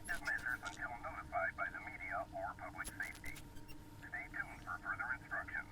protective measures until notified by the media or public safety. Stay tuned for further instructions.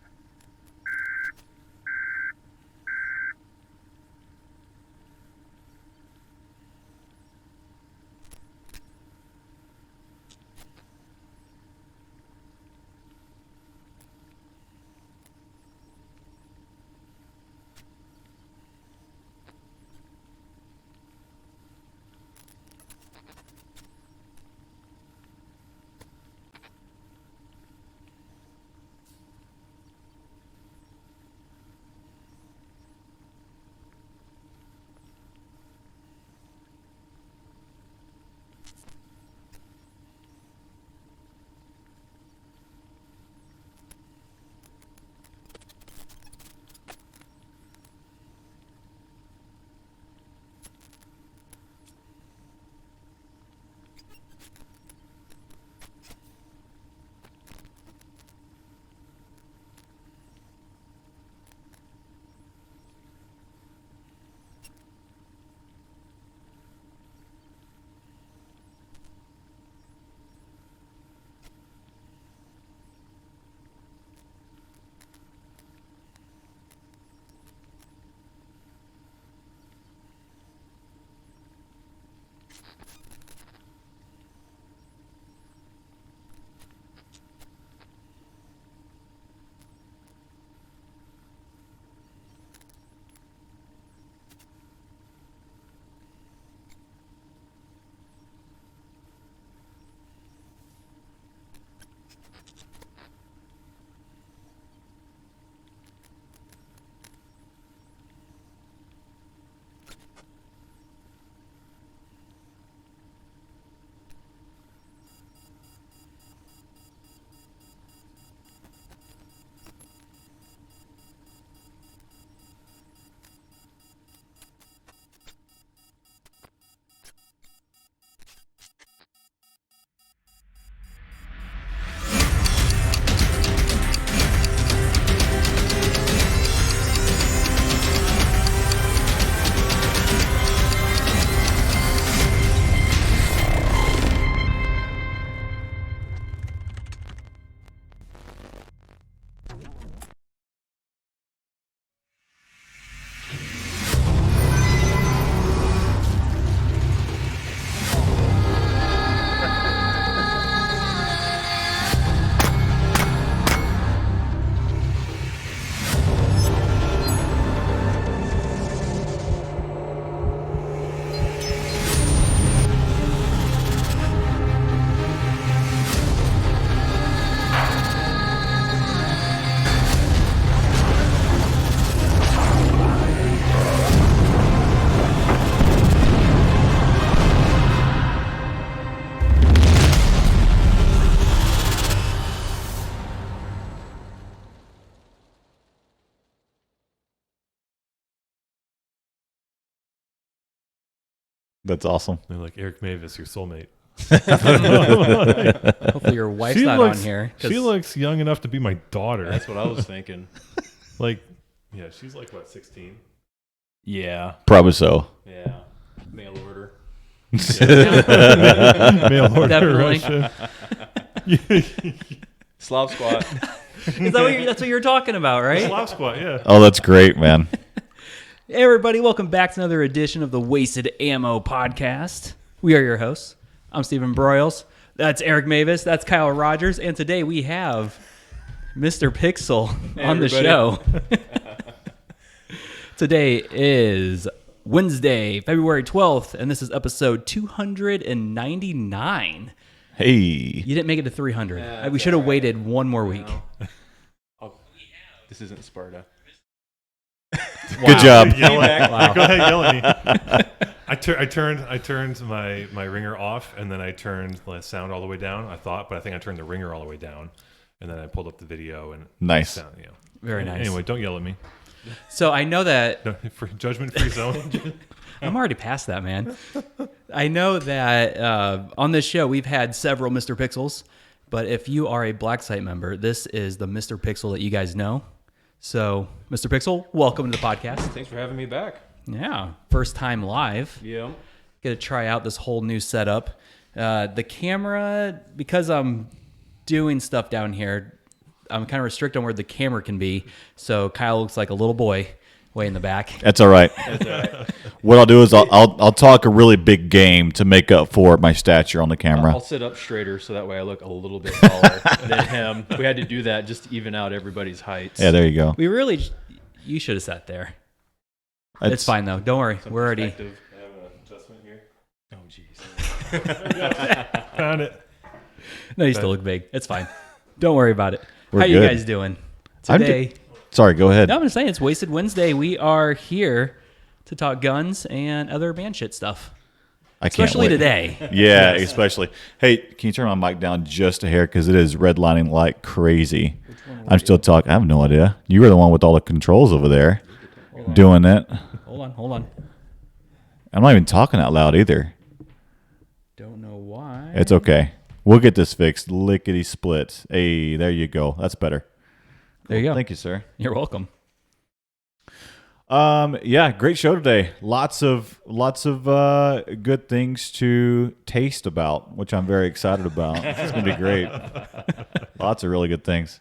That's awesome. They're like, Eric Mavis, your soulmate. Hopefully your wife's not on here. She looks young enough to be my daughter. That's what I was thinking. Like, yeah, she's like, what, 16? Yeah. Probably so. Yeah. Mail order. Mail order. Definitely. Slav squat. Is that that's what you're talking about, right? Slav squat, yeah. Oh, that's great, man. Hey, everybody, welcome back to another edition of the Wasted Ammo Podcast. We are your hosts. I'm Stephen Broyles. That's Eric Mavis. That's Kyle Rogers. And today we have Mr. Pixel on the show. Today is Wednesday, February 12th, and this is episode 299. Hey. You didn't make it to 300. We should have waited one more week. This isn't Sparta. Good job. Yell at, Wow. Go ahead, yell at me. I turned my ringer off, and then I turned the sound all the way down. I think I turned the ringer all the way down, and then I pulled up the video and Nice. Sound, Very nice. Anyway, don't yell at me. So I know that No, for judgment-free zone. I'm already past that, man. I know that on this show we've had several Mr. Pixels, but if you are a Black Site member, this is the Mr. Pixel that you guys know. So, Mr. Pixel, welcome to the podcast. Thanks for having me back. Yeah, first time live. Yeah. Get to try out this whole new setup. The camera, because I'm doing stuff down here, I'm kind of restricted on where the camera can be. So Kyle looks like a little boy way in the back. That's all right. What I'll do is I'll talk a really big game to make up for my stature on the camera. I'll sit up straighter so that way I look a little bit taller than him. We had to do that just to even out everybody's heights. Yeah, there you go. You should have sat there. It's fine though. Don't worry. We're already. I have an adjustment here. Oh, jeez. Found it. No, you still look big. It's fine. Don't worry about it. We're How you good. guys doing I'm today? Sorry, go ahead. No, I'm just saying it's Wasted Wednesday. We are here to talk guns and other band shit stuff. I can't Especially wait. today. Yeah, especially. Hey, can you turn my mic down just a hair because it is redlining like crazy. I'm still talking. I have no idea. You were the one with all the controls over there doing it. Hold on. I'm not even talking out loud either. Don't know why. It's okay. We'll get this fixed. Lickety split. Hey, there you go. That's better. There you go. Thank you, sir. You're welcome. Yeah, great show today. Lots of good things to taste about, which I'm very excited about. It's gonna be great. Lots of really good things.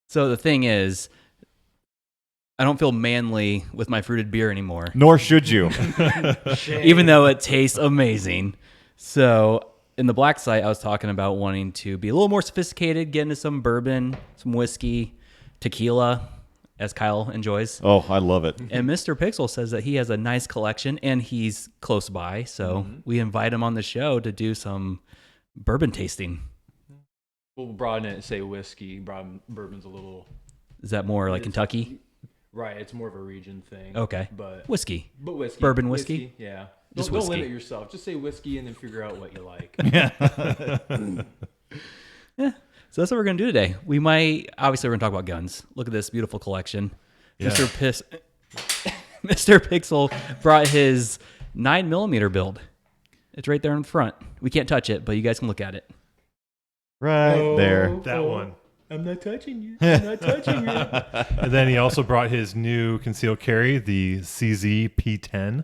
So the thing is, I don't feel manly with my fruited beer anymore, Nor should you. even though it tastes amazing. So in the black site, I was talking about wanting to be a little more sophisticated, get into some bourbon, some whiskey, tequila, as Kyle enjoys. Oh, I love it. And Mr. Pixel says that he has a nice collection and he's close by. So we invite him on the show to do some bourbon tasting. We'll broaden it and say whiskey. Bourbon's a little... Is that more like Kentucky? Right, it's more of a region thing. Okay. But Whiskey. whiskey. Bourbon whiskey? Yeah. Just Don't whiskey. limit yourself. Just say whiskey and then figure out what you like. Yeah. So that's what we're going to do today. We might, obviously, we're going to talk about guns. Look at this beautiful collection. Yeah. Mr. Pixel brought his 9mm build. It's right there in front. We can't touch it, but you guys can look at it. Right there. That one. I'm not touching you. I'm not touching you. And then he also brought his new concealed carry, the CZ P10,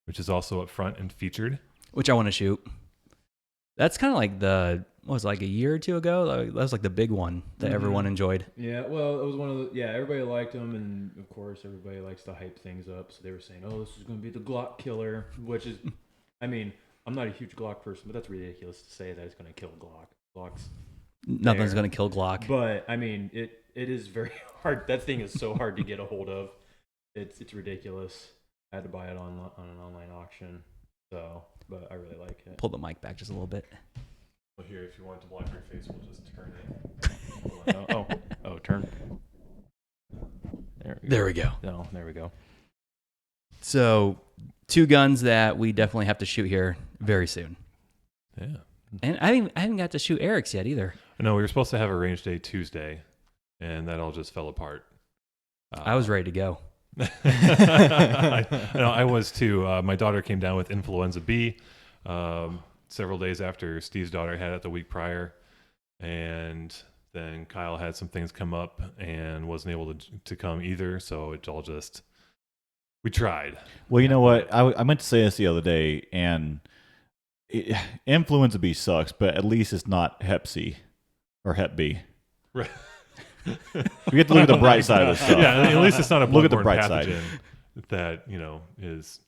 which is also up front and featured. Which I want to shoot. That's kind of like what was it, like a year or two ago? That was like the big one that everyone enjoyed. Yeah, well, it was one of the... Yeah, everybody liked them, and of course, everybody likes to hype things up. So they were saying, oh, this is going to be the Glock killer, which is... I mean, I'm not a huge Glock person, but that's ridiculous to say that it's going to kill Glock's... Nothing's going to kill Glock. But I mean, it is very hard. That thing is so hard to get a hold of. It's ridiculous. I had to buy it on an online auction. So, but I really like it. Pull the mic back just a little bit. Well, here, if you want to block your face, we'll just turn it. Oh, turn. There we go. No, there we go. So, two guns that we definitely have to shoot here very soon. Yeah. And I haven't got to shoot Eric's yet either. No, we were supposed to have a range day Tuesday, and that all just fell apart. I was ready to go. I was too. My daughter came down with influenza B several days after Steve's daughter had it the week prior, and then Kyle had some things come up and wasn't able to come either. So it all just we tried. Well, you know what? I meant to say this the other day, and influenza B sucks, but at least it's not Hep C or Hep B. Right. We get to look at the bright side of this stuff. Yeah, at least it's not a Look at the bloodborne bright side. pathogen that is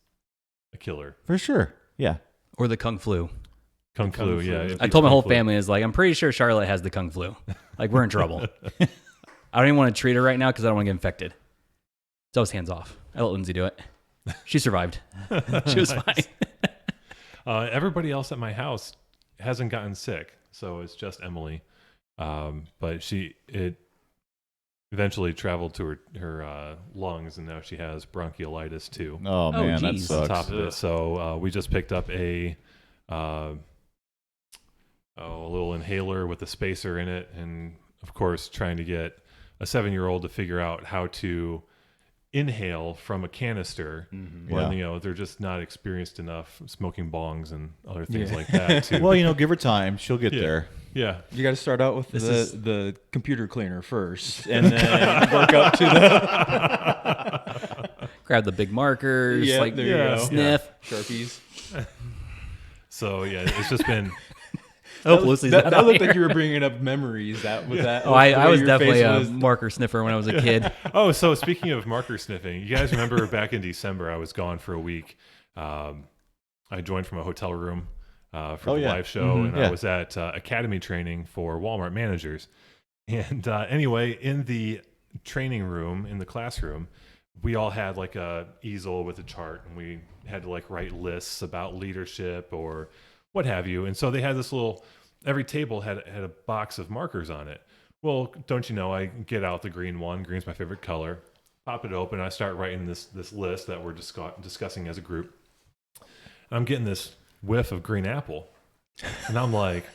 a killer. For sure. Yeah. Or the Kung Flu. Kung flu, yeah. I it's told my Kung whole flu. family, is like, I'm pretty sure Charlotte has the Kung Flu. Like, we're in trouble. I don't even want to treat her right now because I don't want to get infected. So I was hands off. I let Lindsay do it. She survived. She was fine. Everybody else at my house hasn't gotten sick, so it's just Emily. But it eventually traveled to her lungs, and now she has bronchiolitis too. Oh, man, that geez. sucks. On top of it, so we just picked up a little inhaler with a spacer in it, and of course, trying to get a 7-year-old to figure out how to inhale from a canister when they're just not experienced enough smoking bongs and other things like that too. Well, give her time. She'll get there. Yeah. You got to start out with This is- the computer cleaner first, and then work up to the Grab the big markers, Yeah, like there you go. sniff. Sharpies. So yeah, it's just been. I hope Lucy's That, not that on looked here. like you were bringing up memories. That was that. Oh, I was your definitely face a was. marker sniffer when I was a kid. Oh, so speaking of marker sniffing, you guys remember back in December, I was gone for a week. I joined from a hotel room for Oh, the yeah. live show, and Yeah. I was at academy training for Walmart managers. And anyway, in the training room, in the classroom, we all had like a easel with a chart, and we had to like write lists about leadership or what have you. And so they had this little. Every table had a box of markers on it. Well, don't you know? I get out the green one. Green's my favorite color. Pop it open. I start writing this list that we're discussing as a group. And I'm getting this whiff of green apple, and I'm like,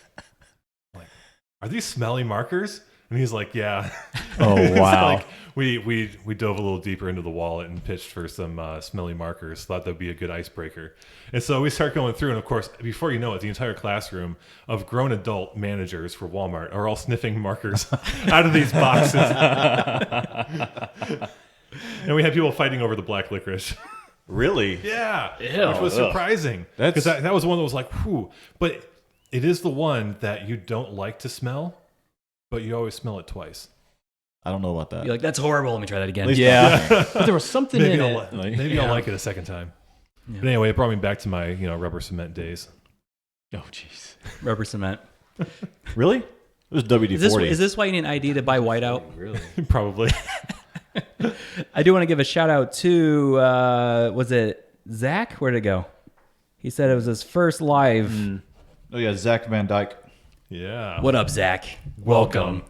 are these smelly markers? And he's like, yeah. Oh, It's wow. like we dove a little deeper into the wallet and pitched for some smelly markers. Thought that'd be a good icebreaker. And so we start going through, and of course, before you know it, the entire classroom of grown adult managers for Walmart are all sniffing markers out of these boxes. And we had people fighting over the black licorice. Really? Yeah, Ew. which was surprising. Because that was one that was like, whew. But it is the one that you don't like to smell, but you always smell it twice. I don't know about that. You're like, that's horrible. Let me try that again. least- Yeah, but there was something Maybe in I'll, it. maybe I'll like it a second time. Yeah. But anyway, it brought me back to my rubber cement days. Oh, jeez. Rubber cement. Really? It was WD-40. Is this why you need an ID to buy whiteout? Really? Probably. I do want to give a shout out to, was it Zach? Where'd it go? He said it was his first live. Oh, yeah, Zach Van Dyke. Yeah. What up, Zach? Welcome.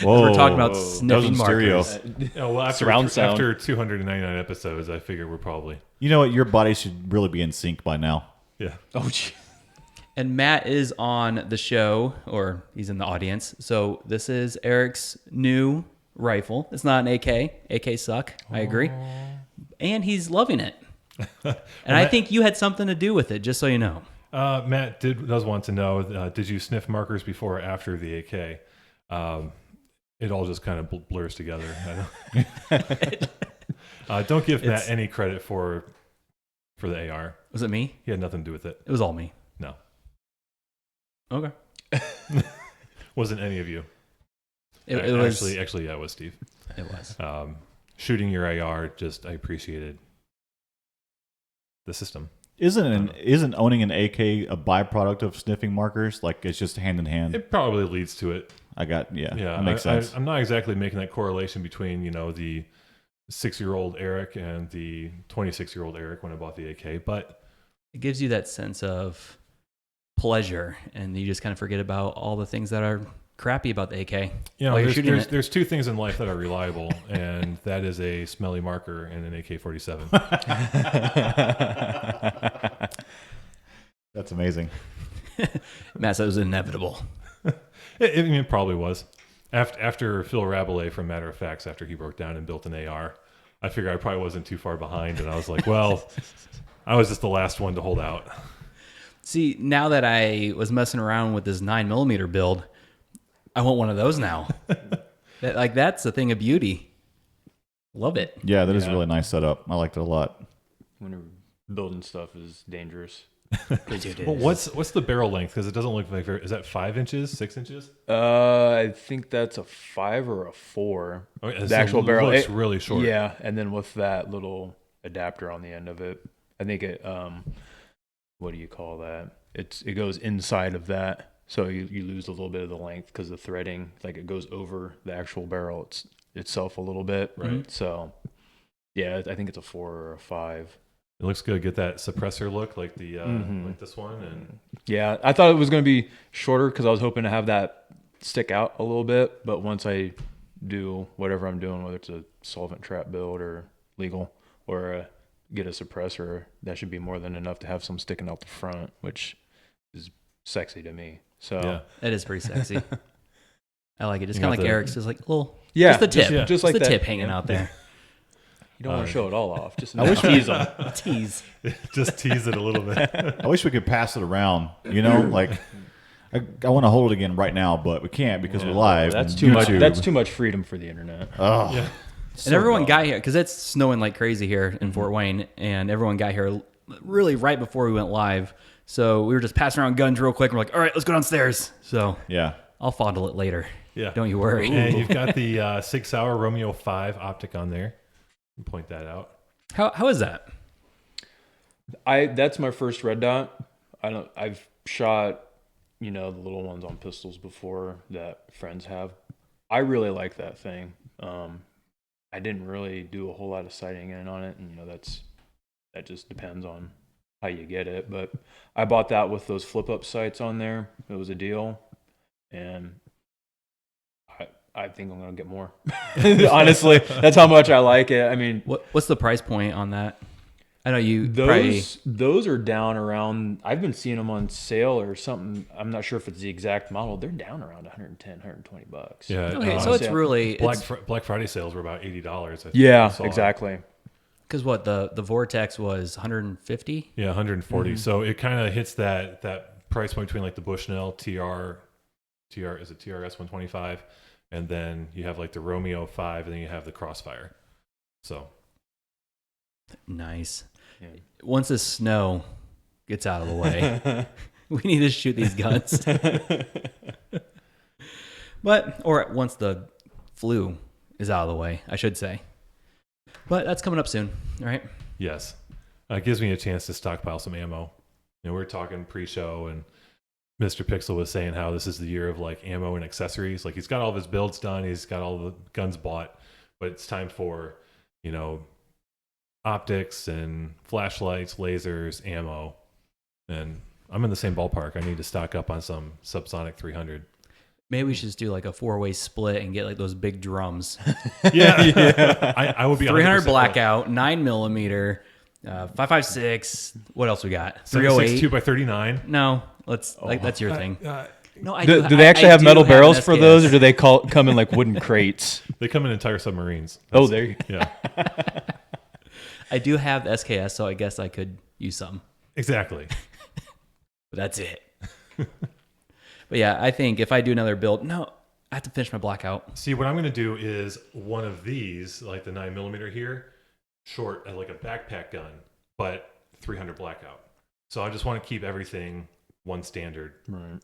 Whoa. We're talking about That was sniffing in stereo. markers. Yeah, well, after, Surround sound. after 299 episodes, I figure we're probably. You know what? Your body should really be in sync by now. Yeah. Oh, jeez. And Matt is on the show, or he's in the audience. So this is Eric's new rifle. It's not an AK. AK suck. I agree. And he's loving it. And I think you had something to do with it, just so you know. Matt does want to know, did you sniff markers before or after the AK? It all just kind of blurs together. Don't give Matt any credit for the AR. Was it me? He had nothing to do with it. It was all me. No. Okay. Wasn't any of you. It was. Actually, yeah, it was Steve. It was. Shooting your AR, I appreciated the system. Isn't owning an AK a byproduct of sniffing markers? Like it's just hand in hand. It probably leads to it. Yeah, Yeah, that makes sense. I'm not exactly making that correlation between the 6-year-old Eric and the 26-year-old Eric when I bought the AK, but It gives you that sense of pleasure, and you just kind of forget about all the things that are crappy about the AK. While you're shooting it. there's two things in life that are reliable, and that is a smelly marker and an AK-47. That's amazing. Matt said it was inevitable. It probably was. After Phil Rabelais from Matter of Facts, after he broke down and built an AR, I figured I probably wasn't too far behind, and I was like, well, I was just the last one to hold out. See, now that I was messing around with this 9mm build, I want one of those now. That's a thing of beauty. Love it. Yeah, that is a Yeah. really nice setup. I liked it a lot. Whenever building stuff is dangerous. Dude, it Well, is. what's the barrel length? Because it doesn't look like is that 5 inches, 6 inches? I think that's a 5 or a 4. Okay, The so actual it barrel looks really short. Yeah, and then with that little adapter on the end of it, I think it what do you call that? It goes inside of that, so you lose a little bit of the length because the threading, like it goes over the actual barrel itself a little bit. Right. So yeah, I think it's a 4 or a 5. It looks good. Get that suppressor look like the Mhm. like this one, and Yeah, I thought it was going to be shorter because I was hoping to have that stick out a little bit. But once I do whatever I'm doing, whether it's a solvent trap build or legal or get a suppressor, that should be more than enough to have some sticking out the front, which is sexy to me. So yeah. That is pretty sexy. I like it. Just You kind of got like the- Eric's, just like little, yeah, just the tip, yeah. just just like the that. tip hanging Yeah. out there. You don't want to show it all off. Just I wish tease them. Tease. Just tease it a little bit. I wish we could pass it around. Like I want to hold it again right now, but we can't because we're live. That's on too much. YouTube. That's too much freedom for the internet. Oh, Yeah. And everyone got here because it's snowing like crazy here in Fort Wayne, and everyone got here really right before we went live. So we were just passing around guns real quick. And we're like, all right, let's go downstairs. So Yeah. I'll fondle it later. Yeah. Don't you worry. And you've got the 6 Hour Romeo 5 optic on there. Point that out. How is that? That's my first red dot. I've shot, the little ones on pistols before that friends have. I really like that thing. I didn't really do a whole lot of sighting in on it, and that just depends on how you get it. But I bought that with those flip up sights on there. It was a deal, and I think I'm gonna get more. Honestly, that's how much I like it. I mean, What's the price point on that? I know you those are down around. I've been seeing them on sale or something. I'm not sure if it's the exact model. They're down around 110, 120 bucks. Yeah. Okay, so it's really Black Friday sales were about $80. Yeah, exactly. Because what the Vortex was 150. Yeah, 140. So it kind of hits that price point between like the Bushnell TR is it TRS 125, and then you have like the Romeo 5, and then you have the Crossfire. So Nice. Yeah. Once the snow gets out of the way, we need to shoot these guns. Or once the flu is out of the way, I should say. But that's coming up soon, right? yes, it gives me a chance to stockpile some ammo. We're talking pre-show, and Mr. Pixel was saying how this is the year of like ammo and accessories. Like he's got all of his builds done, he's got all the guns bought, but it's time for optics and flashlights, lasers, ammo, and I'm in the same ballpark. I need to stock up on some subsonic 300. Maybe we should just do like a 4-way split and get like those big drums. Yeah. I would be 300 100% blackout, 9mm, 5.56. What else we got? 308 308. 2x39. No, that's your thing. No, I Do do they actually have metal barrels an for SKS. those, or do they come in like wooden crates? They come in entire submarines. Oh, there you go. Yeah, I do have the SKS, so I guess I could use some. exactly. But that's it. But yeah, I think if I do another build, I have to finish my blackout. See, what I'm going to do is one of these, like the 9mm here, short like a backpack gun, but 300 blackout. So I just want to keep everything one standard. Right.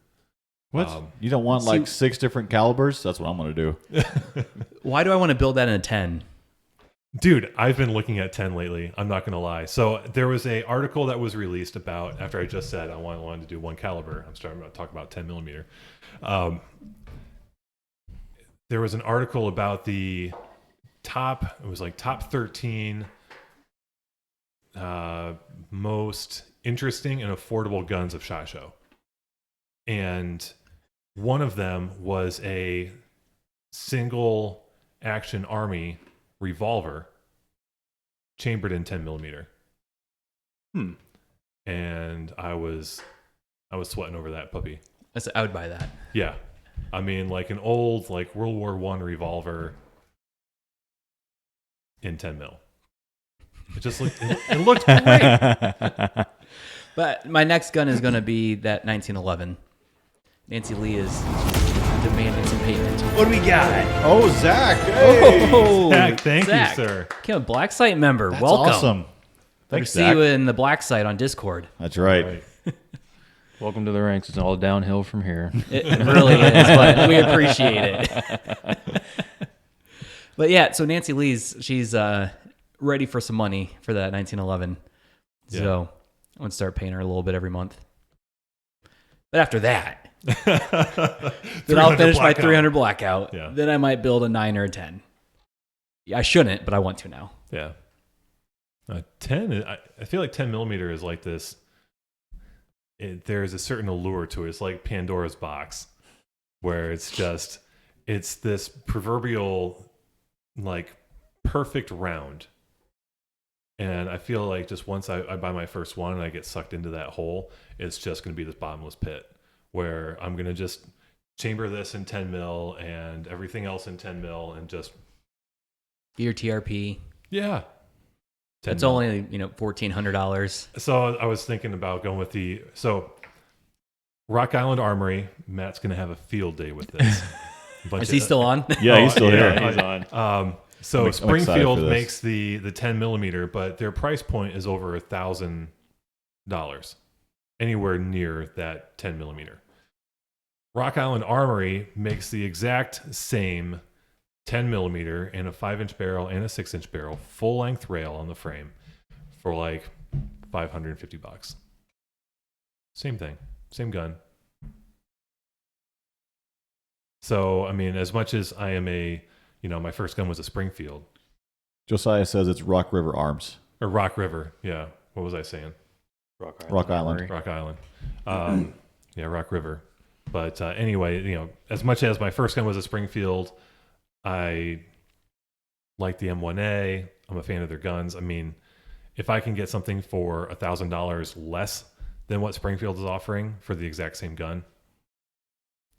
What? You don't want like 6 different calibers? That's what I'm going to do. Why do I want to build that in a 10? Dude, I've been looking at 10 lately. I'm not going to lie. So there was a article that was released about, after I just said I wanted to do one caliber. I'm starting to talk about 10mm. There was an article about the top 13 most interesting and affordable guns of SHOT Show. And one of them was a single action army revolver chambered in 10mm. And I was sweating over that puppy. I would buy that. Yeah. I mean, like an old like World War I revolver in 10 mil. It just looked it looked great. But my next gun is going to be that 1911. Nancy Lee is demanding some payment. What do we got? Oh, Zach. Hey. Oh, Zach, thank Zach. you, sir. Became a Black Site member. That's Welcome. awesome. Good to Thanks, see Zach. you in the Black Site on Discord. That's right. Right. Welcome to the ranks. It's all downhill from here. It really is, but we appreciate it. But yeah, so Nancy Lee's, she's ready for some money for that 1911. Yeah. So I'm going to start paying her a little bit every month. But after that, then I'll finish my 300 blackout. Yeah. Then I might build a 9 or a 10. I shouldn't, but I want to now. Yeah. 10, I feel like 10mm is like this. There's a certain allure to it. It's like Pandora's box, where it's this proverbial, like, perfect round. And I feel like just once I buy my first one and I get sucked into that hole, it's just going to be this bottomless pit where I'm going to just chamber this in 10 mil and everything else in 10 mil and just. Your TRP. Yeah. It's mil. only, $1,400. So I was thinking about going with Rock Island Armory. Matt's going to have a field day with this. Is he still on? Yeah, he's still here. He's on. So I'm excited Springfield for this. makes the 10mm, but their price point is over $1,000 anywhere near that 10 millimeter. Rock Island Armory makes the exact same 10 millimeter and a 5-inch barrel and a 6-inch barrel, full length rail on the frame for like $550. Same thing, same gun. So, I mean, as much as I am my first gun was a Springfield. Josiah says it's Rock River Arms. Or Rock River, yeah. What was I saying? Rock Island. Rock Island. Yeah, Rock River. But anyway, as much as my first gun was a Springfield, I like the M1A. I'm a fan of their guns. I mean, if I can get something for $1,000 less than what Springfield is offering for the exact same gun,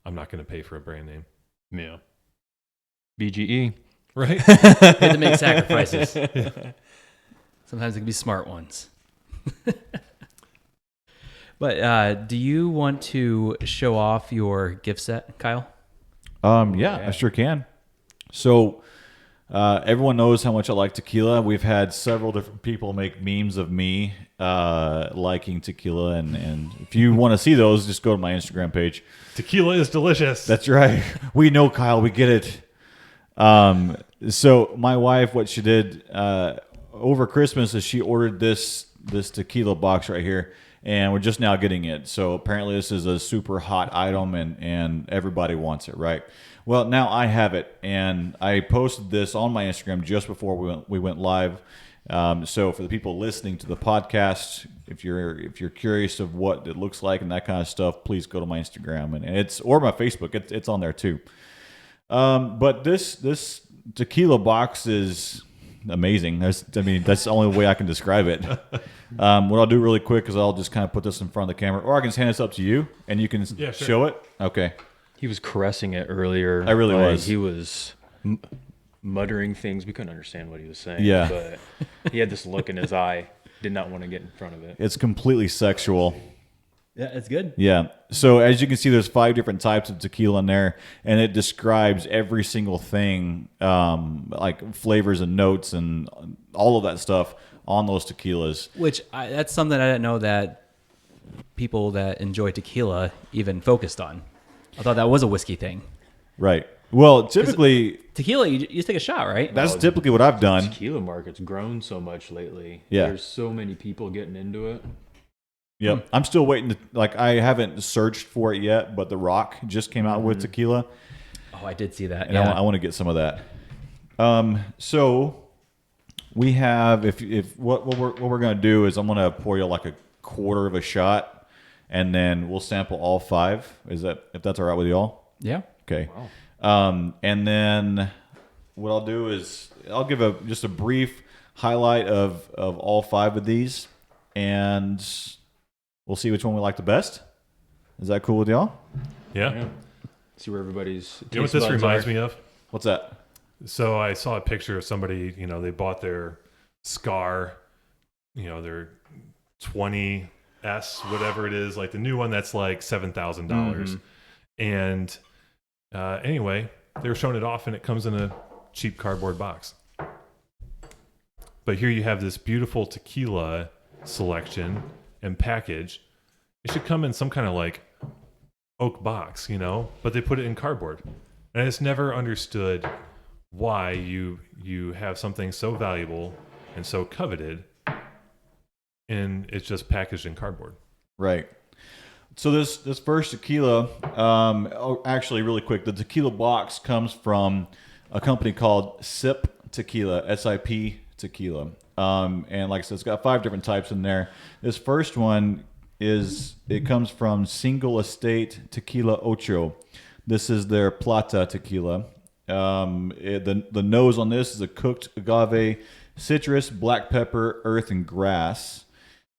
I'm not going to pay for a brand name. Yeah. BGE. Right? You have to make sacrifices. Sometimes it can be smart ones. But do you want to show off your gift set, Kyle? Yeah, I sure can. So everyone knows how much I like tequila. We've had several different people make memes of me liking tequila, and if you want to see those, just go to my Instagram page. Tequila is delicious. That's right. We know, Kyle. We get it. So my wife, what she did over Christmas is she ordered this tequila box right here, and we're just now getting it. So apparently this is a super hot item, and everybody wants it, right? Well, now I have it, and I posted this on my Instagram just before we went live. So for the people listening to the podcast, if you're curious of what it looks like and that kind of stuff, please go to my Instagram and or my Facebook. It's on there too. But this tequila box is amazing. That's the only way I can describe it. What I'll do really quick is I'll just kind of put this in front of the camera, or I can just hand this up to you and you can show it. Okay. He was caressing it earlier. I really was. He was muttering things. We couldn't understand what he was saying. Yeah. But he had this look in his eye. Did not want to get in front of it. It's completely sexual. Yeah, it's good. Yeah. So as you can see, there's 5 different types of tequila in there, and it describes every single thing, like flavors and notes and all of that stuff on those tequilas. That's something I didn't know that people that enjoy tequila even focused on. I thought that was a whiskey thing. Right. Well, typically Tequila, you just take a shot, right? that's typically what I've done. Tequila market's grown so much lately. Yeah. There's so many people getting into it. Yep. I'm still waiting I haven't searched for it yet, but The Rock just came out with tequila. Oh, I did see that. And Yeah. I want to get some of that. So we have what we're gonna do is I'm gonna pour you like a quarter of a shot, and then we'll sample all 5. If that's all right with y'all? Yeah. Okay. Wow. And then what I'll do is I'll give just a brief highlight of all 5 of these, and we'll see which one we like the best. Is that cool with y'all? Yeah. See where everybody's. You know what this reminds me of? What's that? So I saw a picture of somebody, they bought their Scar, their 20S, whatever it is, like the new one that's like $7,000. And anyway, they were showing it off, and it comes in a cheap cardboard box. But here you have this beautiful tequila selection and package. It should come in some kind of like oak box, but they put it in cardboard. And I just never understood why you have something so valuable and so coveted and it's just packaged in cardboard. Right. So this first tequila, actually really quick, the tequila box comes from a company called SIP Tequila, SIP Tequila. And like I said, it's got 5 different types in there. This first one it comes from Single Estate Tequila Ocho. This is their Plata tequila. The nose on this is a cooked agave, citrus, black pepper, earth, and grass.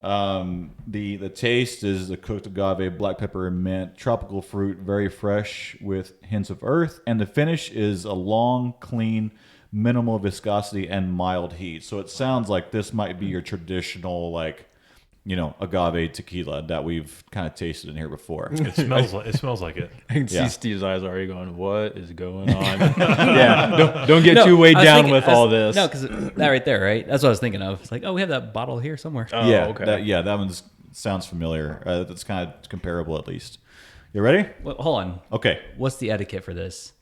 The taste is the cooked agave, black pepper, and mint, tropical fruit, very fresh with hints of earth. And the finish is a long, clean, minimal viscosity and mild heat. So it sounds like this might be your traditional agave tequila that we've kind of tasted in here before. It smells like it. I can see Yeah. Steve's eyes already going, what is going on? Yeah, don't get too weighed down with all this. No, because that right there, right? That's what I was thinking of. It's like, oh, we have that bottle here somewhere. Oh, Yeah, okay. that one's sounds familiar. That's kind of comparable, at least. You ready? Well, hold on. Okay. What's the etiquette for this?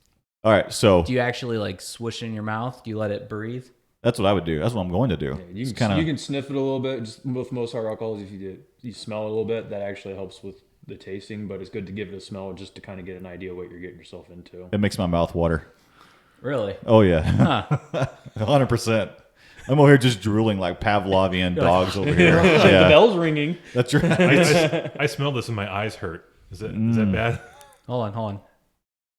All right. So Do you actually like swoosh it in your mouth? Do you let it breathe? that's what I would do. That's what I'm going to do. You It's can, kinda- you can sniff it a little bit. Just with most hard alcohols, if you smell it a little bit, that actually helps with the tasting. But it's good to give it a smell just to kind of get an idea what you're getting yourself into. It makes my mouth water. Really? Oh yeah, Huh. 100%. I'm over here just drooling like Pavlovian dogs over here. The Yeah, bell's ringing. that's right. I smell this and my eyes hurt. Is that bad? Hold on. I'm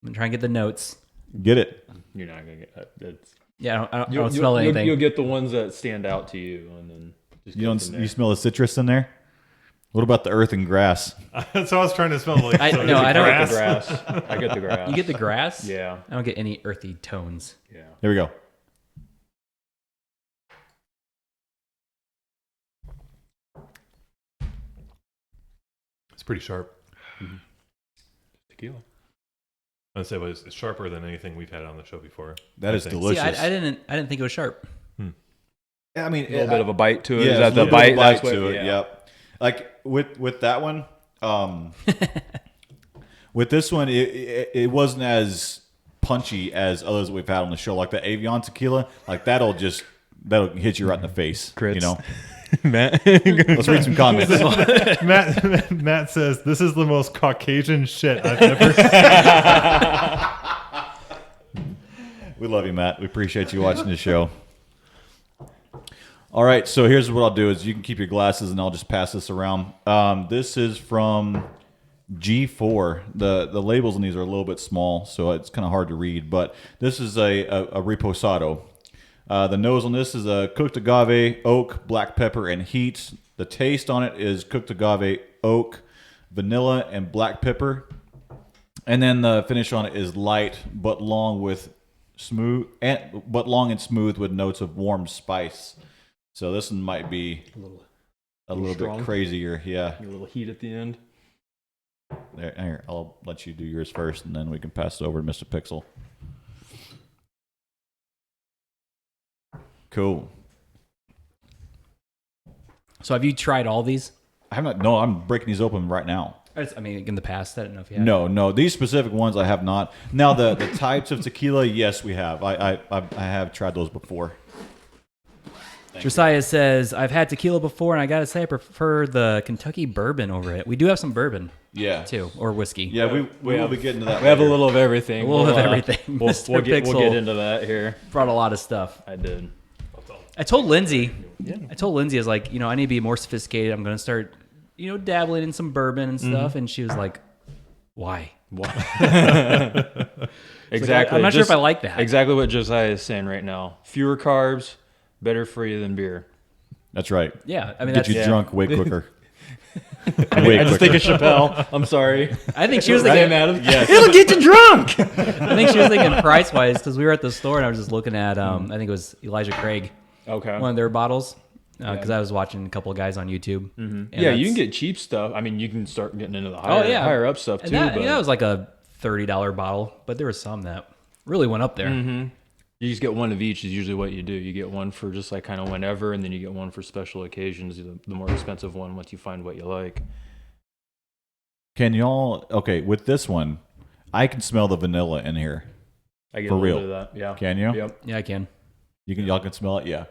gonna try and get the notes. Get it? You're not gonna get that. That's, Yeah, I don't smell anything. You'll get the ones that stand out to you, and then just You go don't? from there. You smell the citrus in there? What about the earth and grass? That's what I was trying to smell. Like, I- so no, is it I don't- The grass? grass. I get the grass. You get the grass? Yeah. I don't get any earthy tones. Yeah. Here we go. It's pretty sharp. Tequila. I'd say it's sharper than anything we've had on the show before. That is think. delicious. See, I didn't think it was sharp. I mean, A little bit of a bite to it. yeah, Is there's that a the little bit of bite? a That's bite what- to it. yeah. Yep. Like with that one, with this one, it wasn't as punchy as others that we've had on the show. Like the Avion tequila, like that'll hit you right in the face. Crits. You know. Matt. Let's read some comments. Matt says this is the most Caucasian shit I've ever seen. We love you, Matt. We appreciate you watching the show. All right, so here's what I'll do is you can keep your glasses and I'll just pass this around. This is from G4. The labels on these are a little bit small, so it's kind of hard to read, but this is a reposado. The nose on this is a cooked agave, oak, black pepper, and heat. The taste on it is cooked agave, oak, vanilla, and black pepper. And then the finish on it is light but long and smooth with notes of warm spice. So this one might be a little strong. bit crazier. Yeah. A little heat at the end. Here, I'll let you do yours first, and then we can pass it over to Mr. Pixel. Cool. So have you tried all these? I'm not. No, I'm breaking these open right now. I mean, in the past, I don't know if you have. No, these specific ones I have not. Now the types of tequila, yes, we have. I have tried those before. Josiah says, I've had tequila before, and I got to say I prefer the Kentucky bourbon over it. We do have some bourbon, Yeah. too, or whiskey. Yeah, we will be getting to that. We have a later. little of everything. A little of everything. We'll Mr. get Pixel into that here. brought a lot of stuff. I did. I told Lindsay, I was like, I need to be more sophisticated. I'm going to start, dabbling in some bourbon and stuff. And she was like, why? Exactly. I'm not sure if I like that. Exactly what Josiah is saying right now. Fewer carbs, better for you than beer. That's right. Yeah, I mean, Get that's, you drunk way quicker. I just think of Chappelle. I'm sorry. I think she was Right, thinking, Adam? Yes. It'll get you drunk. I think she was thinking price wise because we were at the store and I was just looking at, I think it was Elijah Craig, Okay. one of their bottles, because I was watching a couple of guys on YouTube. And Yeah, you that's- can get cheap stuff. I mean, you can start getting into the higher up stuff And too. that, but that was like a $30 bottle, but there was some that really went up there. you just get one of each is usually what you do. You get one for just like kind of whenever, and then you get one for special occasions. The more expensive one once you find what you like. Can y'all? Okay, with this one, I can smell the vanilla in here. I get For a little real. bit of that. Yeah. Can you? Yep. Yeah, I can. Y'all can smell it. Yeah.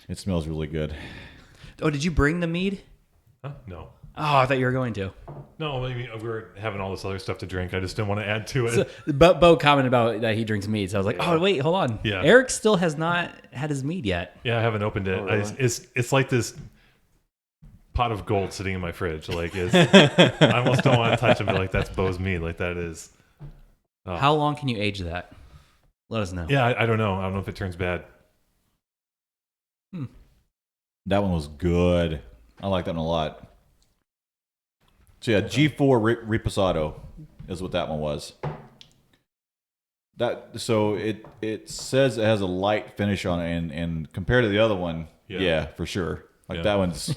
It smells really good. Oh, did you bring the mead? Huh? No. Oh, I thought you were going to. No, I mean, we were having all this other stuff to drink. I just didn't want to add to it. So, but Bo commented about that he drinks mead, so I was like, oh wait, hold on. Yeah. Eric still has not had his mead yet. Yeah, I haven't opened it. Oh, really? It's like this pot of gold sitting in my fridge. Like, I almost don't want to touch it, but like that's Bo's mead. Like that is. Oh. How long can you age that? Let us know. Yeah, I don't know. I don't know if it turns bad. That one was good. I like that one a lot. So yeah, G4 Reposado is what that one was. So it says it has a light finish on it, and compared to the other one, yeah for sure. Like that one's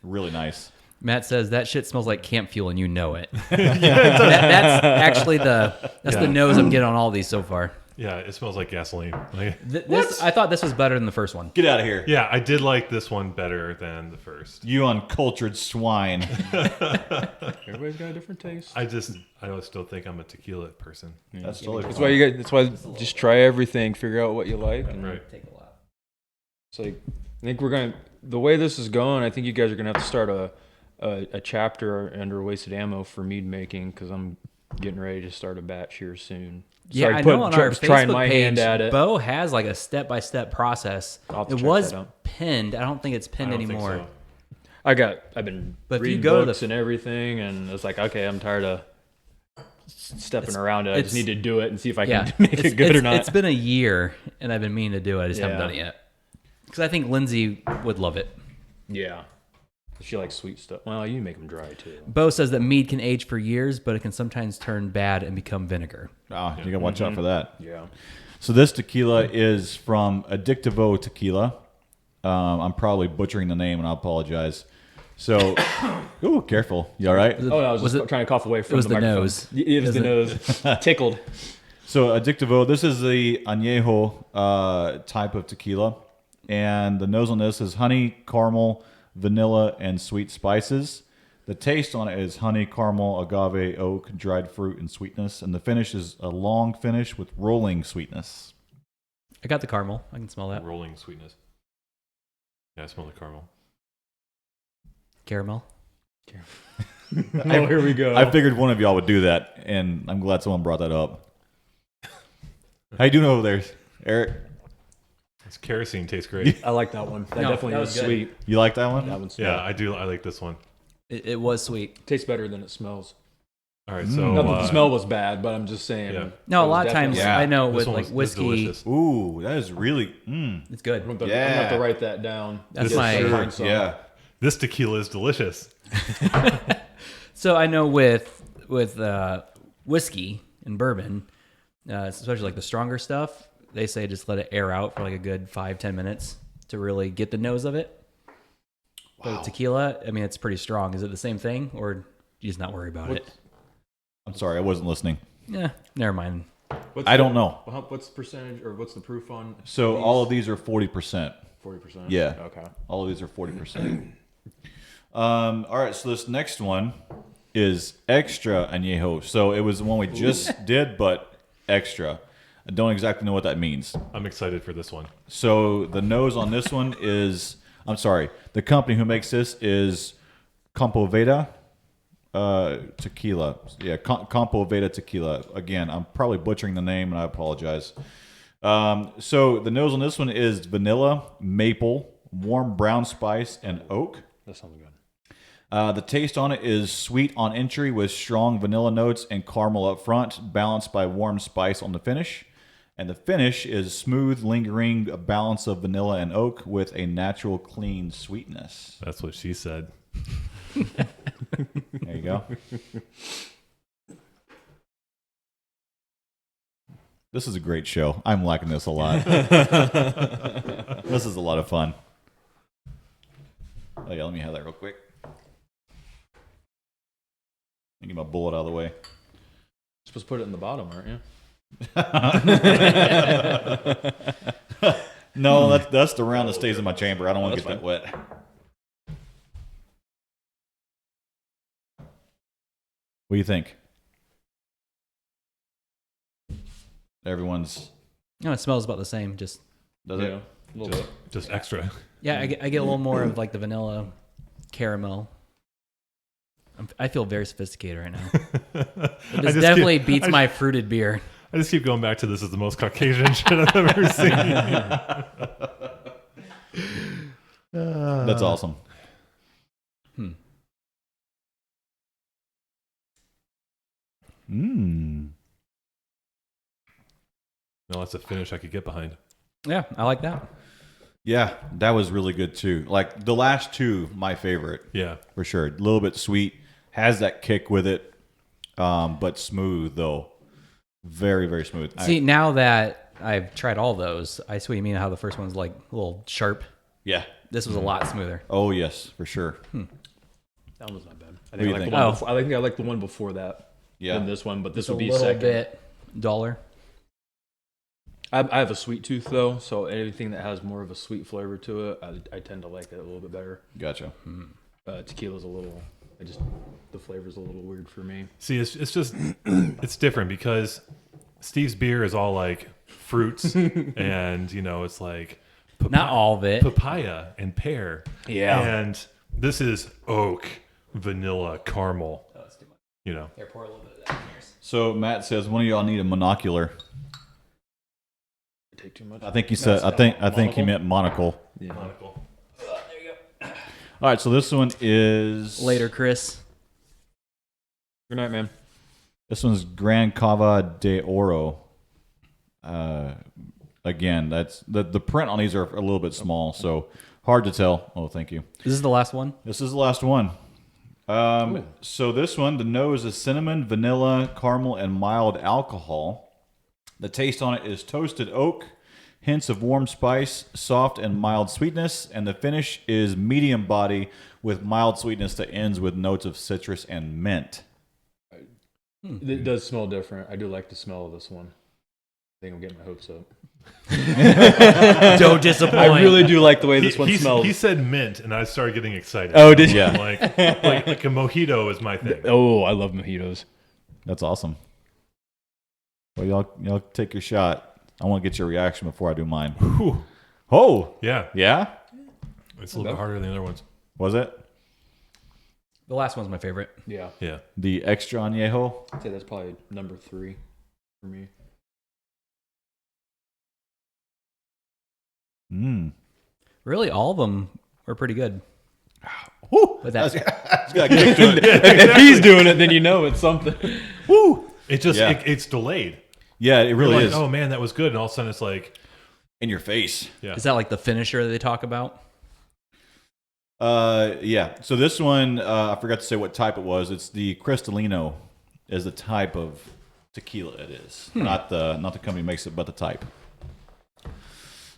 really nice. Matt says that shit smells like camp fuel, and you know it. That's actually the nose I'm getting on all these so far. Yeah, it smells like gasoline. Like, This I thought this was better than the first one. Get out of here. yeah, I did like this one better than the first. You uncultured swine. Everybody's got a different taste. I still think I'm a tequila person. That's totally That's fine. why you guys. That's why just try everything, figure out what you like, and Right. Take a lot. it's like I think we're gonna. The way this is going, I think you guys are gonna have to start a chapter under wasted ammo for mead making because I'm getting ready to start a batch here soon. Yeah, Started I putting- know on our trying Facebook my page, hand at it. Bo has like a step-by-step process. I'll have to It check was that out. pinned. I don't think it's I pinned don't think anymore. so. I've been But if you reading go to books the- and everything, and it's like, okay, I'm tired of stepping around it. I just it's- need to do it and see if I Yeah, can make it good or not. It's been a year, and I've been meaning to do it. I just haven't Yeah. done it yet. Because I think Lindsay would love it. Yeah. She likes sweet stuff. Well, you make them dry too. Bo says that mead can age for years, but it can sometimes turn bad and become vinegar. Oh, you gotta watch out for that. Yeah. So this tequila is from Addictivo Tequila. I'm probably butchering the name, and I apologize. So, ooh, careful. You all right? Oh, I was just it- trying to cough away from was the the microphone. nose. It was the nose. Tickled. So Addictivo, this is the añejo type of tequila, and the nose on this is honey, caramel, vanilla, and sweet spices. The taste on it is honey, caramel, agave, oak, dried fruit, and sweetness, and the finish is a long finish with rolling sweetness. I got the caramel. I can smell that. Rolling sweetness. Yeah, I smell the caramel. Caramel. Oh, here we go. I figured one of y'all would do that, and I'm glad someone brought that up. How you doing over there, Eric? This kerosene tastes great. I like that one. That No, definitely that is was good. sweet. You like that one? That one's Yeah, I do. I like this one. It was sweet. tastes better than it smells. All right, so Not that the smell was bad, but I'm just saying. Yeah. No, it a was lot of times definitely- Yeah. I know this with one like was- this is whiskey, delicious. Ooh, that is really. it's good. I'm gonna Yeah. have to write that down. That's This my is Find some. Yeah. This tequila is delicious. So I know with whiskey and bourbon, especially like the stronger stuff, they say just let it air out for like a good 5-10 minutes to really get the nose of it. But tequila, I mean, it's pretty strong. Is it the same thing, or you just not worry about it? I'm sorry, I wasn't listening. Yeah, never mind. I don't know. What's the percentage or what's the proof on? So all of these are 40%. 40%. Yeah. Okay. All of these are 40%. All right, so this next one is extra añejo. So it was the one we just did, but extra. I don't exactly know what that means. I'm excited for this one. So the nose on this one is, I'm sorry, the company who makes this is Campo Veda Tequila. Yeah, Campo Veda Tequila. Again, I'm probably butchering the name, and I apologize. So the nose on this one is vanilla, maple, warm brown spice, and oak. That sounds good. The taste on it is sweet on entry with strong vanilla notes and caramel up front, balanced by warm spice on the finish. And the finish is smooth, lingering, a balance of vanilla and oak with a natural, clean sweetness. That's what she said. There you go. This is a great show. I'm liking this a lot. This is a lot of fun. Oh yeah, let me have that real quick. Get my bullet out of the way. You're supposed to put it in the bottom, aren't you? No, that's the round that stays in my chamber. I don't want to get that wet. What do you think? Everyone's No, it smells about the same. Just does Yeah. it? A little bit. Just extra. yeah, I get a little more of like the vanilla caramel. I feel very sophisticated right now. This definitely beats my fruited beer. I just keep going back to this as the most Caucasian shit I've ever seen. That's awesome. Mmm. No, that's a finish I could get behind. Yeah, I like that. Yeah, that was really good too. Like the last two, my favorite Yeah. for sure. A little bit sweet, has that kick with it, but smooth though. Very, very smooth. See, now that I've tried all those, I see what you mean. How the first one's like a little sharp. Yeah. This was a lot smoother. Oh yes, for sure. That one was not bad. I do you think I like think? the one Oh. before. I think I like the one before that Yeah. than this one, but this It's a would be little second. bit duller. I have a sweet tooth though, so anything that has more of a sweet flavor to it, I tend to like it a little bit better. Gotcha. Tequila's a little, the flavor's a little weird for me. See, it's just it's different because Steve's beer is all like fruits, and it's like Not all of it. papaya and pear. Yeah. And this is oak, vanilla, caramel. Oh, that's too much. Here, pour a little bit of that in yours. So Matt says one of y'all need a monocular. Take too much. I think he said. I think he meant monocle. Yeah. Monocle. There you go. All right. So this one is Later, Chris. Good night, man. This one's Gran Cava de Oro. Again, that's the print on these are a little bit small, so hard to tell. Oh, thank you. This is the last one. This is the last one. So this one, the nose is cinnamon, vanilla, caramel, and mild alcohol. The taste on it is toasted oak, hints of warm spice, soft and mild sweetness, and the finish is medium body with mild sweetness that ends with notes of citrus and mint. It does smell different. I do like the smell of this one. I think I'm getting my hopes up. Don't disappoint. I really do like the way this one He smells. said mint, and I started getting excited. Oh, did you? Yeah. like a mojito is my thing. Oh, I love mojitos. That's awesome. Well, y'all take your shot. I want to get your reaction before I do mine. Whew. Oh, Yeah, yeah? it's a little bit harder than the other ones. Was it? The last one's my favorite. Yeah. Yeah. The extra añejo? I'd say that's probably number 3 for me. Really, all of them were pretty good. Woo! But that, If he's doing it, then you know it's something. Woo! It just Yeah. it's delayed. Yeah, it You're really like, is. oh man, that was good, and all of a sudden it's like, In your face. yeah. is that like the finisher they talk about? Yeah. So this one, I forgot to say what type it was. It's the Cristalino is the type of tequila it is. Not the company makes it, but the type.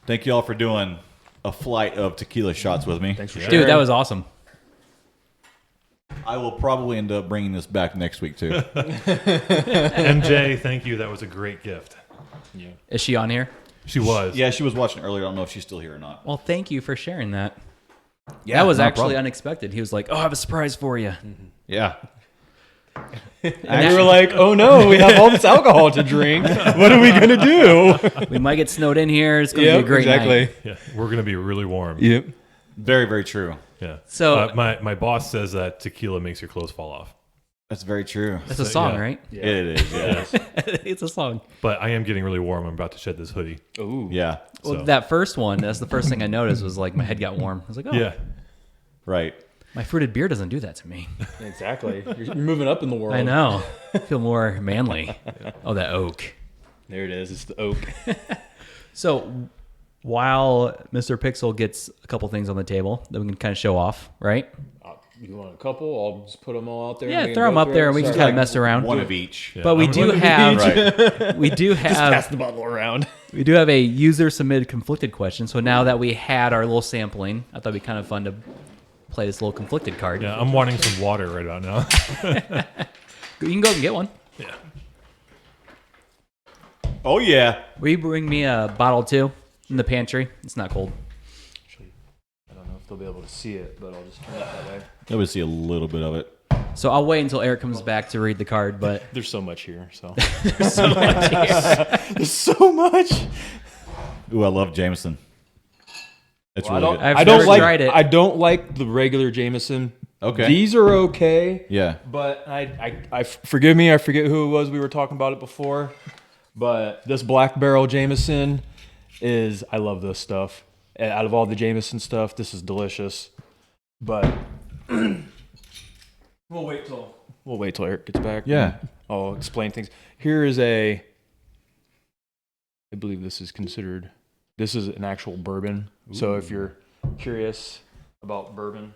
Thank you all for doing a flight of tequila shots with me. Thanks for Dude, sharing. that was awesome. I will probably end up bringing this back next week too. MJ, thank you. That was a great gift. Yeah. Is she on here? She was. Yeah, she was watching earlier. I don't know if she's still here or not. Well, thank you for sharing that. Yeah, That was not a actually problem. unexpected. He was like, "Oh, I have a surprise for you." Yeah. And we were like, oh no, we have all this alcohol to drink. What are we going to do? We might get snowed in here. It's going to be a great night. Yeah, we're gonna be really warm. Yep. Very, very true. Yeah. So- my boss says that tequila makes your clothes fall off, That's very true. That's a song, yeah. right? It is. Yeah. It's a song. but I am getting really warm. I'm about to shed this hoodie. Ooh. Yeah. Well, So- that first one, that's the first thing I noticed was like my head got warm. I was like, "Oh, Yeah. Right. my fruited beer doesn't do that to me." Exactly. You're moving up in the world. I know. I feel more manly. Oh, that oak. There it is. It's the oak. So while Mr. Pixel gets a couple things on the table that we can kind of show off, right? You want a couple? I'll just put them all out there. Yeah, and we throw can them go up there and we through can it. kind of mess around. One of each. Yeah. But we I'm do gonna- have Right. we do Pass have the bottle around. we do have a user submitted conflicted question. So now that we had our little sampling, I thought it'd be kind of fun to play this little conflicted card. Yeah, I'm wanting some water right about now. You can go and get one. Yeah. Oh yeah. Will you bring me a bottle too in the pantry? It's not cold. Actually, I don't know if they'll be able to see it, but I'll just turn it that way. I would see a little bit of it. So I'll wait until Eric comes back to read the card, but There's so much here, so. there's so much here. There's so much. Ooh, I love Jameson. It's Well, really good. I've I don't never like. tried it. I don't like the regular Jameson. Okay. These are okay. Yeah. But I forgive me. I forget who it was. We were talking about it before. But this Black Barrel Jameson is. I love this stuff. And out of all the Jameson stuff, this is delicious. But we'll wait till Eric gets back. Yeah. I'll explain things. Here is a. I believe this is considered. This is an actual bourbon. So if you're curious about bourbon.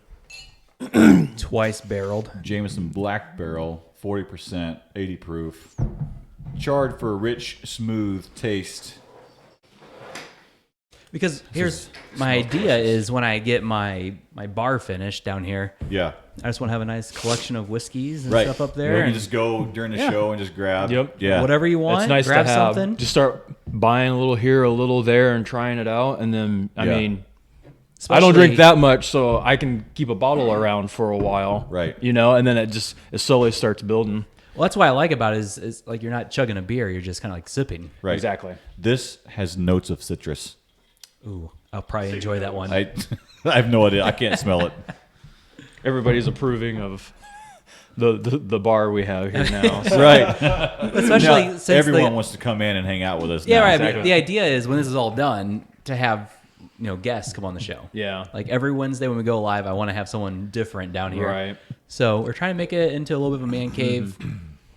Twice barreled. Jameson Black Barrel, 40%, 80 proof. Charred for a rich, smooth taste. Because here's my idea is when I get my bar finished down here, Yeah. I just want to have a nice collection of whiskeys and Right. stuff up You there. know, you and just go during the Yeah. show and just grab. Yep. Yeah. whatever you want, It's nice grab to have. something. Just start buying a little here, a little there, and trying it out. And then, I Yeah. mean, I don't Especially- drink that much, so I can keep a bottle around for a while. Right. You know, and then it slowly starts building. Well, that's what I like about it is like you're not chugging a beer, you're just kind of like sipping. Right. Exactly. This has notes of citrus. Ooh, I'll probably enjoy that one. I I have no idea. I can't smell it. Everybody's approving of the bar we have here now. So. Right. Especially Now, since everyone the, wants to come in and hang out with us. yeah, now. right. Exactly. The idea is when this is all done to have guests come on the show. Yeah. Like every Wednesday when we go live, I want to have someone different down here. Right. So we're trying to make it into a little bit of a man cave,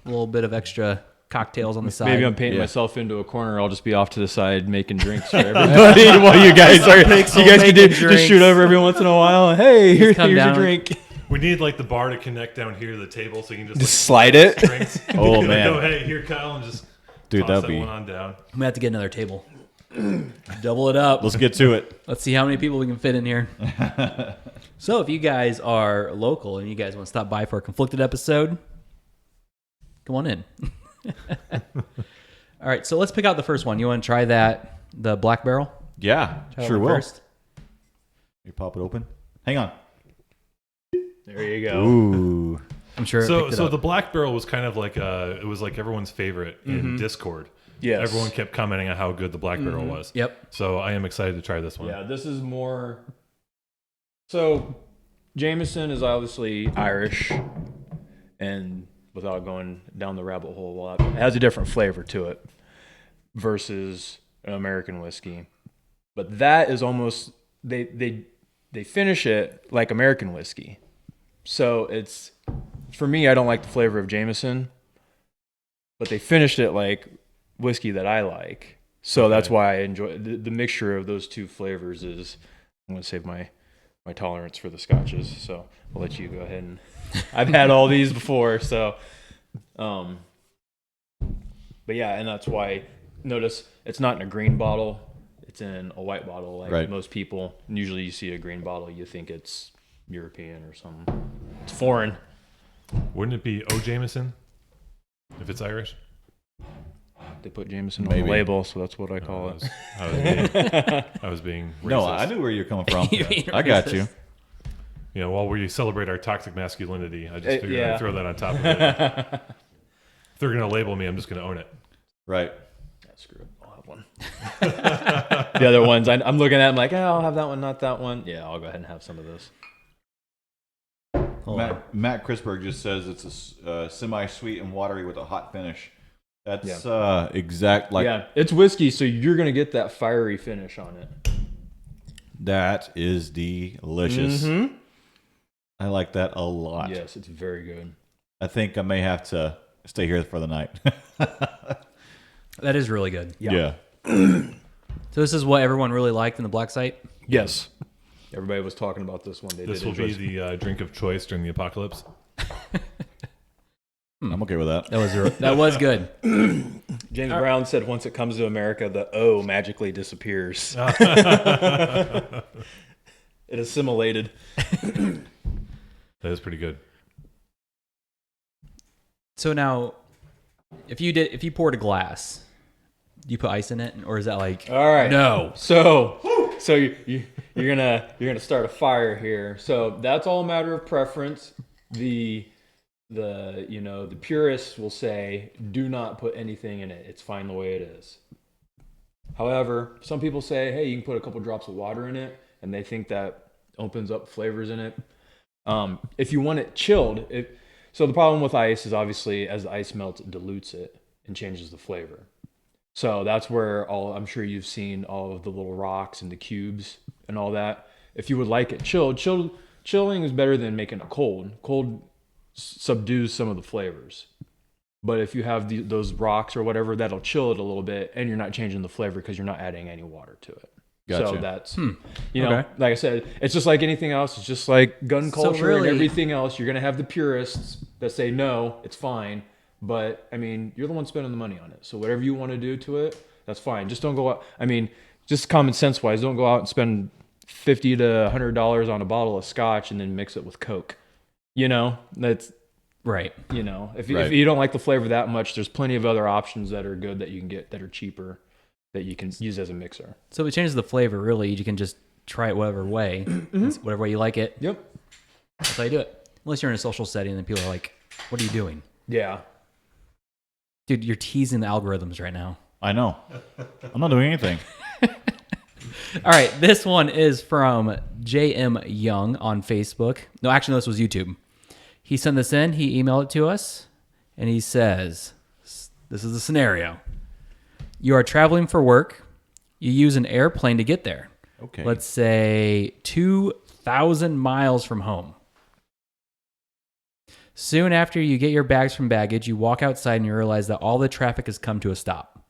a little bit of extra cocktails on the side. Maybe I'm painting Yeah. myself into a corner. I'll just be off to the side making drinks for everybody while you guys can making just drinks. shoot over every once in a while. Hey, here's come your down. drink. We need like the bar to connect down here to the table, so you can just like, Slide it. drinks. Oh, Like, man. Go, hey, here, Kyle, and just Dude, toss that'd that be. one on down. I'm gonna have to get another table. Double it up. Let's get to it. Let's see how many people we can fit in here. So if you guys are local and you guys want to stop by for a conflicted episode, come on in. All right, so let's pick out the first one. You want to try that, the Black Barrel? Yeah, Try sure that will. First? You pop it open. Hang on. There you go. Ooh. I'm sure. it So, picked it so up. the Black Barrel was kind of like it was like everyone's favorite in Discord. Yes. Everyone kept commenting on how good the Black Barrel was. Yep. So I am excited to try this one. Yeah, this is more. So, Jameson is obviously Irish, and without going down the rabbit hole a lot, it has a different flavor to it versus an American whiskey. But that is almost they finish it like American whiskey. So it's for me, I don't like the flavor of Jameson, but they finished it like whiskey that I like. So that's why I enjoy the mixture of those two flavors. Is I'm going to save my tolerance for the scotches. So I'll let you go ahead and I've had all these before. So, but yeah, and that's why notice it's not in a green bottle. It's in a white bottle like Right. most people. And usually you see a green bottle, you think it's European or something. It's foreign. Wouldn't it be O Jameson if it's Irish? They put Jameson on Maybe. the label, so that's what I call it. I was being racist. No, I knew where you're coming from. You're being I got racist. you. You know, while we celebrate our toxic masculinity, I just figured yeah. I'd throw that on top of it. If they're going to label me, I'm just going to own it. Right. Yeah, screw it. I'll have one. The other ones, I'm looking at them like, I'll have that one, not that one. Yeah, I'll go ahead and have some of this. Hold on. Matt Chrisberg just says it's a semi-sweet and watery with a hot finish. That's exact like Yeah, it's whiskey, so you're going to get that fiery finish on it. that is delicious. Mm-hmm. I like that a lot. Yes, it's very good. I think I may have to stay here for the night. That is really good. Yeah. So this is what everyone really liked in the Black Site. Yes. Everybody was talking about this one. This will be the drink of choice during the apocalypse. I'm okay with that. That was good. James Brown said once it comes to America, the O magically disappears. It assimilated. That is pretty good. So now, if you poured a glass, do you put ice in it, or is that like All right. no? So you're gonna start a fire here. So that's all a matter of preference. The purists will say do not put anything in it. It's fine the way it is. However, some people say, hey, you can put a couple drops of water in it, and they think that opens up flavors in it. If you want it chilled, so the problem with ice is obviously as the ice melts, it dilutes it and changes the flavor. So that's where I'm sure you've seen all of the little rocks and the cubes and all that. If you would like it chilled, chilling is better than making it cold. Cold subdues some of the flavors. But if you have those rocks or whatever, that'll chill it a little bit, and you're not changing the flavor because you're not adding any water to it. Gotcha. So that's, you know, Okay. like I said, it's just like anything else. It's just like gun So culture really- and everything else. You're going to have the purists that say, no, it's fine. But, I mean, you're the one spending the money on it. So whatever you want to do to it, that's fine. Just don't go out. I mean, just common sense wise, don't go out and spend $50 to $100 on a bottle of scotch and then mix it with Coke. You know, that's, Right. you know, if Right. you don't like the flavor that much, there's plenty of other options that are good that you can get that are cheaper. that you can use as a mixer. So if it changes the flavor, really, you can just try it whatever way, whatever way you like it. Yep. That's how you do it. Unless you're in a social setting and people are like, what are you doing? Yeah. Dude, you're teasing the algorithms right now. I know. I'm not doing anything. All right, this one is from JM Young on Facebook. No, actually, no, this was YouTube. He sent this in. He emailed it to us, and he says, this is the scenario. You are traveling for work. You use an airplane to get there. Okay. Let's say 2,000 miles from home. Soon after you get your bags from baggage, you walk outside and you realize that all the traffic has come to a stop.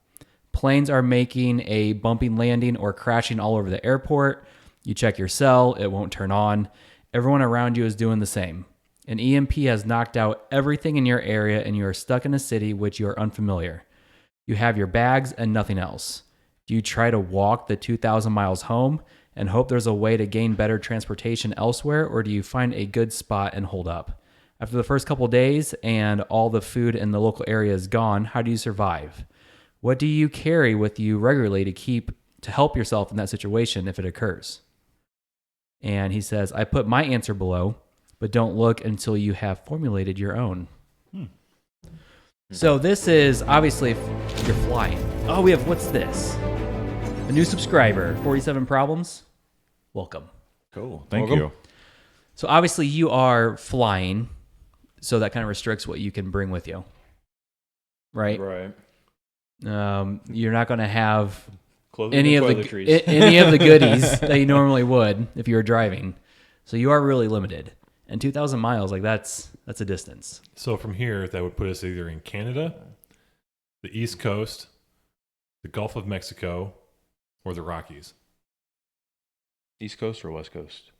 Planes are making a bumping landing or crashing all over the airport. You check your cell, it won't turn on. Everyone around you is doing the same. An EMP has knocked out everything in your area and you are stuck in a city which you are unfamiliar. You have your bags and nothing else. Do you try to walk the 2,000 miles home and hope there's a way to gain better transportation elsewhere, or do you find a good spot and hold up? After the first couple days and all the food in the local area is gone, how do you survive? What do you carry with you regularly to help yourself in that situation if it occurs? And he says, I put my answer below, but don't look until you have formulated your own. So this is obviously if you're flying. Oh, what's this? A new subscriber, 47 Problems. Welcome. Cool. Thank Welcome. you. So obviously you are flying, so that kind of restricts what you can bring with you. Right? Right. You're not going to have Clothing any and of toiletries. any of the goodies that you normally would if you were driving. So you are really limited. And 2,000 miles, like that's a distance. So from here, that would put us either in Canada, the East Coast, the Gulf of Mexico, or the Rockies. East Coast or West Coast?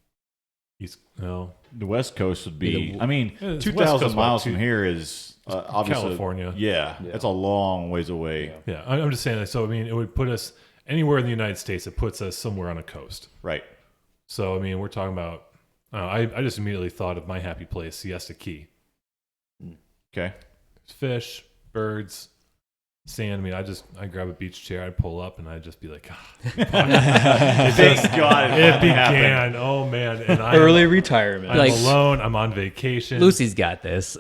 No, The West Coast would be. Yeah, I mean, it's 2,000 West miles Coast, from here is obviously California. Yeah, Yeah. it's a long ways away. Yeah. Yeah, I'm just saying that. So I mean, it would put us anywhere in the United States. It puts us somewhere on a coast. Right. So I mean, we're talking about. I just immediately thought of my happy place, Siesta Key. Okay. Fish, birds, sand. I mean, I grab a beach chair, I'd pull up, and I'd just be like, Thank God it finally happened. began. Oh man, and I'm Early retirement. I'm Like- alone. I'm on vacation. Lucy's got this.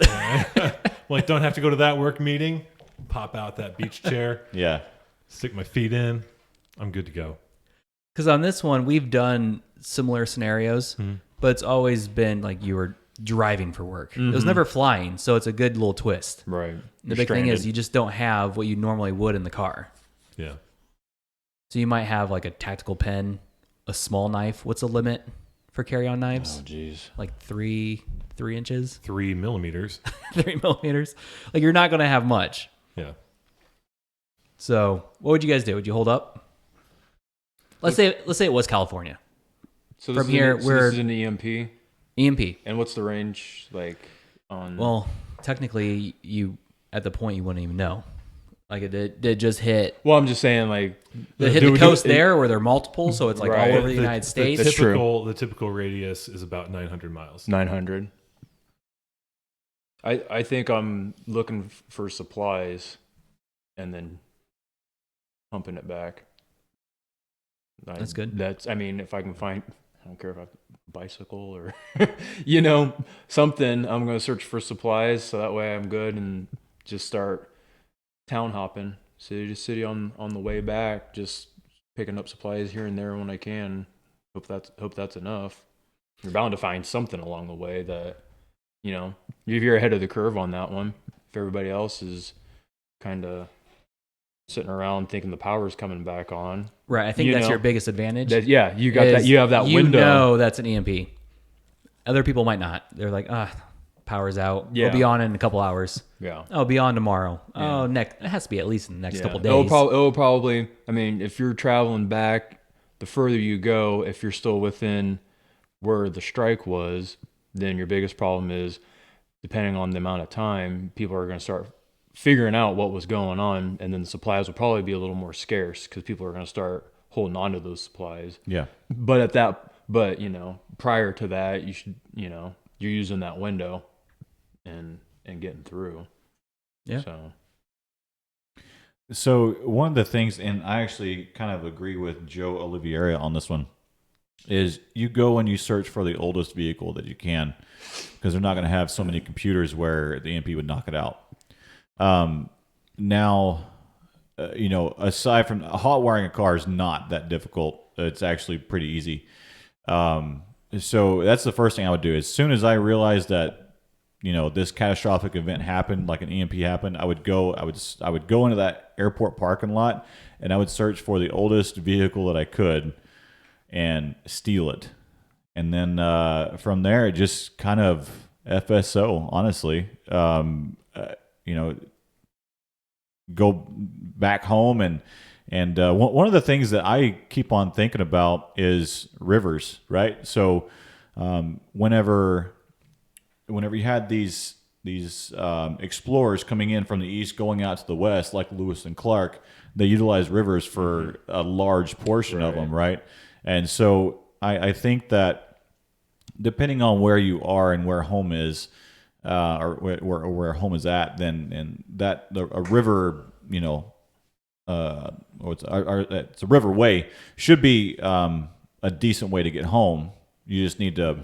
Like, don't have to go to that work meeting. Pop out that beach chair, Yeah. stick my feet in. I'm good to go. Because on this one, we've done similar scenarios, but it's always been like you were driving for work. It was never flying, so it's a good little twist. Right. The big thing is you just don't have what you normally would in the car. Yeah. So you might have like a tactical pen, a small knife. What's the limit for carry-on knives? Oh, jeez. Like 3 inches, 3 millimeters. 3 millimeters. Like you're not going to have much. Yeah. So what would you guys do? Would you hold up? Let's say it was California. So From here, we're- this is an EMP. EMP. And what's the range like on? Well, technically, you at the point you wouldn't even know. Like it did just hit. Well, I'm just saying, like, Did it hit the coast there, or they're multiple, so it's like Right. all over the United States. That's true. The typical radius is about 900 miles. 900. I think I'm looking for supplies, and then pumping it back. That's good. I mean, if I can find, I don't care if I have a bicycle or, something. I'm gonna search for supplies so that way I'm good and just start town hopping, city to city on the way back, just picking up supplies here and there when I can. Hope that's enough. You're bound to find something along the way that, if you're ahead of the curve on that one. If everybody else is kind of sitting around thinking the power's coming back on, Right. I think that's your biggest advantage. you got that. You have that you window. You know that's an EMP. Other people might not. They're like, power's out. Yeah. We'll be on in a couple hours. Yeah. Oh, be on tomorrow. Yeah. Oh, it has to be at least in the next couple days. It'll probably. I mean, if you're traveling back, the further you go, if you're still within where the strike was, then your biggest problem is, depending on the amount of time, people are going to start figuring out what was going on, and then the supplies will probably be a little more scarce because people are going to start holding on to those supplies. Yeah. But prior to that, you should, you're using that window and getting through. Yeah. So So one of the things, and I actually kind of agree with Joe Oliviera on this one, is you go and you search for the oldest vehicle that you can, because they're not going to have so many computers where the EMP would knock it out. Now, aside from hot wiring a car is not that difficult. It's actually pretty easy. So that's the first thing I would do. As soon as I realized that, this catastrophic event happened, like an EMP happened, I would go into that airport parking lot and I would search for the oldest vehicle that I could and steal it. And then from there, it just kind of FSO, honestly. Go back home and one of the things that I keep on thinking about is rivers, right? So whenever you had these explorers coming in from the east going out to the west, like Lewis and Clark, they utilized rivers for a large portion of them, right? And so I think that depending on where you are and where home is, or where home is at, then a river, it's a riverway should be a decent way to get home. You just need to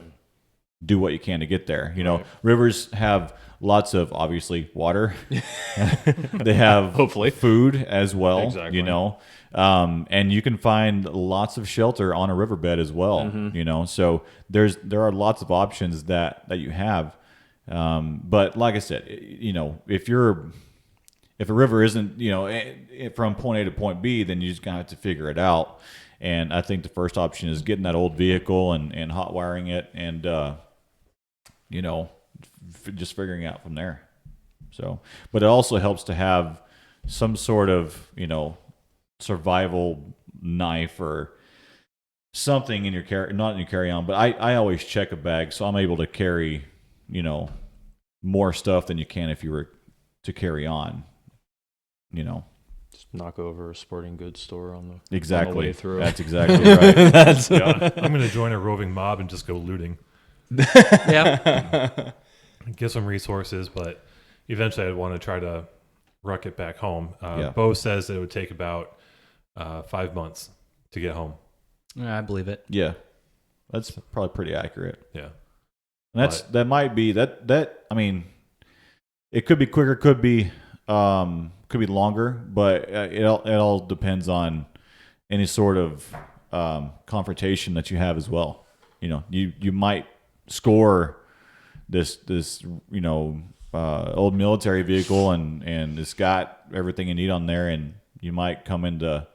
do what you can to get there. Rivers have lots of, obviously, water. They have Hopefully food as well. Exactly. And you can find lots of shelter on a riverbed as well. So there are lots of options that you have. But like I said, if a river isn't, from point A to point B, then you just gotta have to figure it out. And I think the first option is getting that old vehicle and hot wiring it and, just figuring out from there. So, but it also helps to have some sort of, survival knife or something in your not in your carry-on, but I always check a bag, so I'm able to carry, more stuff than you can if you were to carry on, Just knock over a sporting goods store on the Exactly. way through. That's exactly right. Yeah, I'm going to join a roving mob and just go looting. Yeah. Get some resources, but eventually I'd want to try to ruck it back home. Yeah. Bo says that it would take about 5 months to get home. I believe it. Yeah, that's probably pretty accurate. Yeah. And that might be that. I mean, it could be quicker, could be longer, but it all depends on any sort of confrontation that you have as well. You might score this old military vehicle and it's got everything you need on there, and you might come into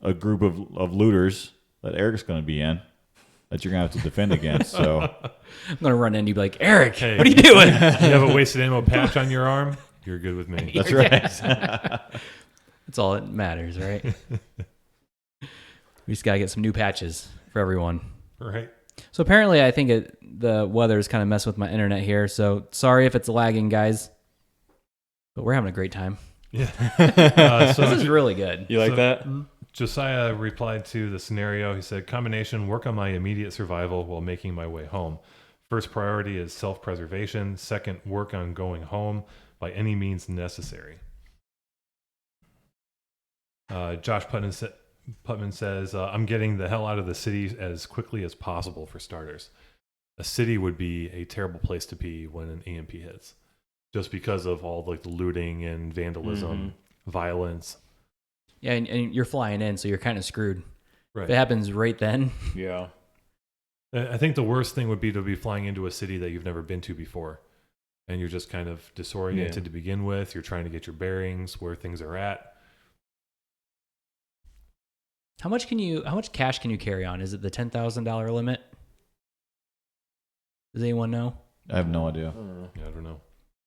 a group of looters that Eric's going to be in that you're going to have to defend against. So I'm going to run in and you be like, Eric, Hey. what are you doing? You have a wasted ammo patch on your arm, you're good with me. that's right. That's all that matters, right? We just got to get some new patches for everyone. Right. So apparently I think the weather is kind of messing with my internet here. So sorry if it's lagging, guys. But we're having a great time. Yeah. This is really good. You like So- that? Josiah replied to the scenario. He said, combination, work on my immediate survival while making my way home. First priority is self-preservation. Second, work on going home by any means necessary. Josh Putman says, I'm getting the hell out of the city as quickly as possible for starters. A city would be a terrible place to be when an EMP hits, just because of all like the looting and vandalism, violence. Yeah, and you're flying in, so you're kind of screwed. Right. If it happens right then. Yeah. I think the worst thing would be to be flying into a city that you've never been to before, and you're just kind of disoriented to begin with. You're trying to get your bearings, where things are at. How much cash can you carry on? Is it the $10,000 limit? Does anyone know? I have no idea. Yeah, I don't know.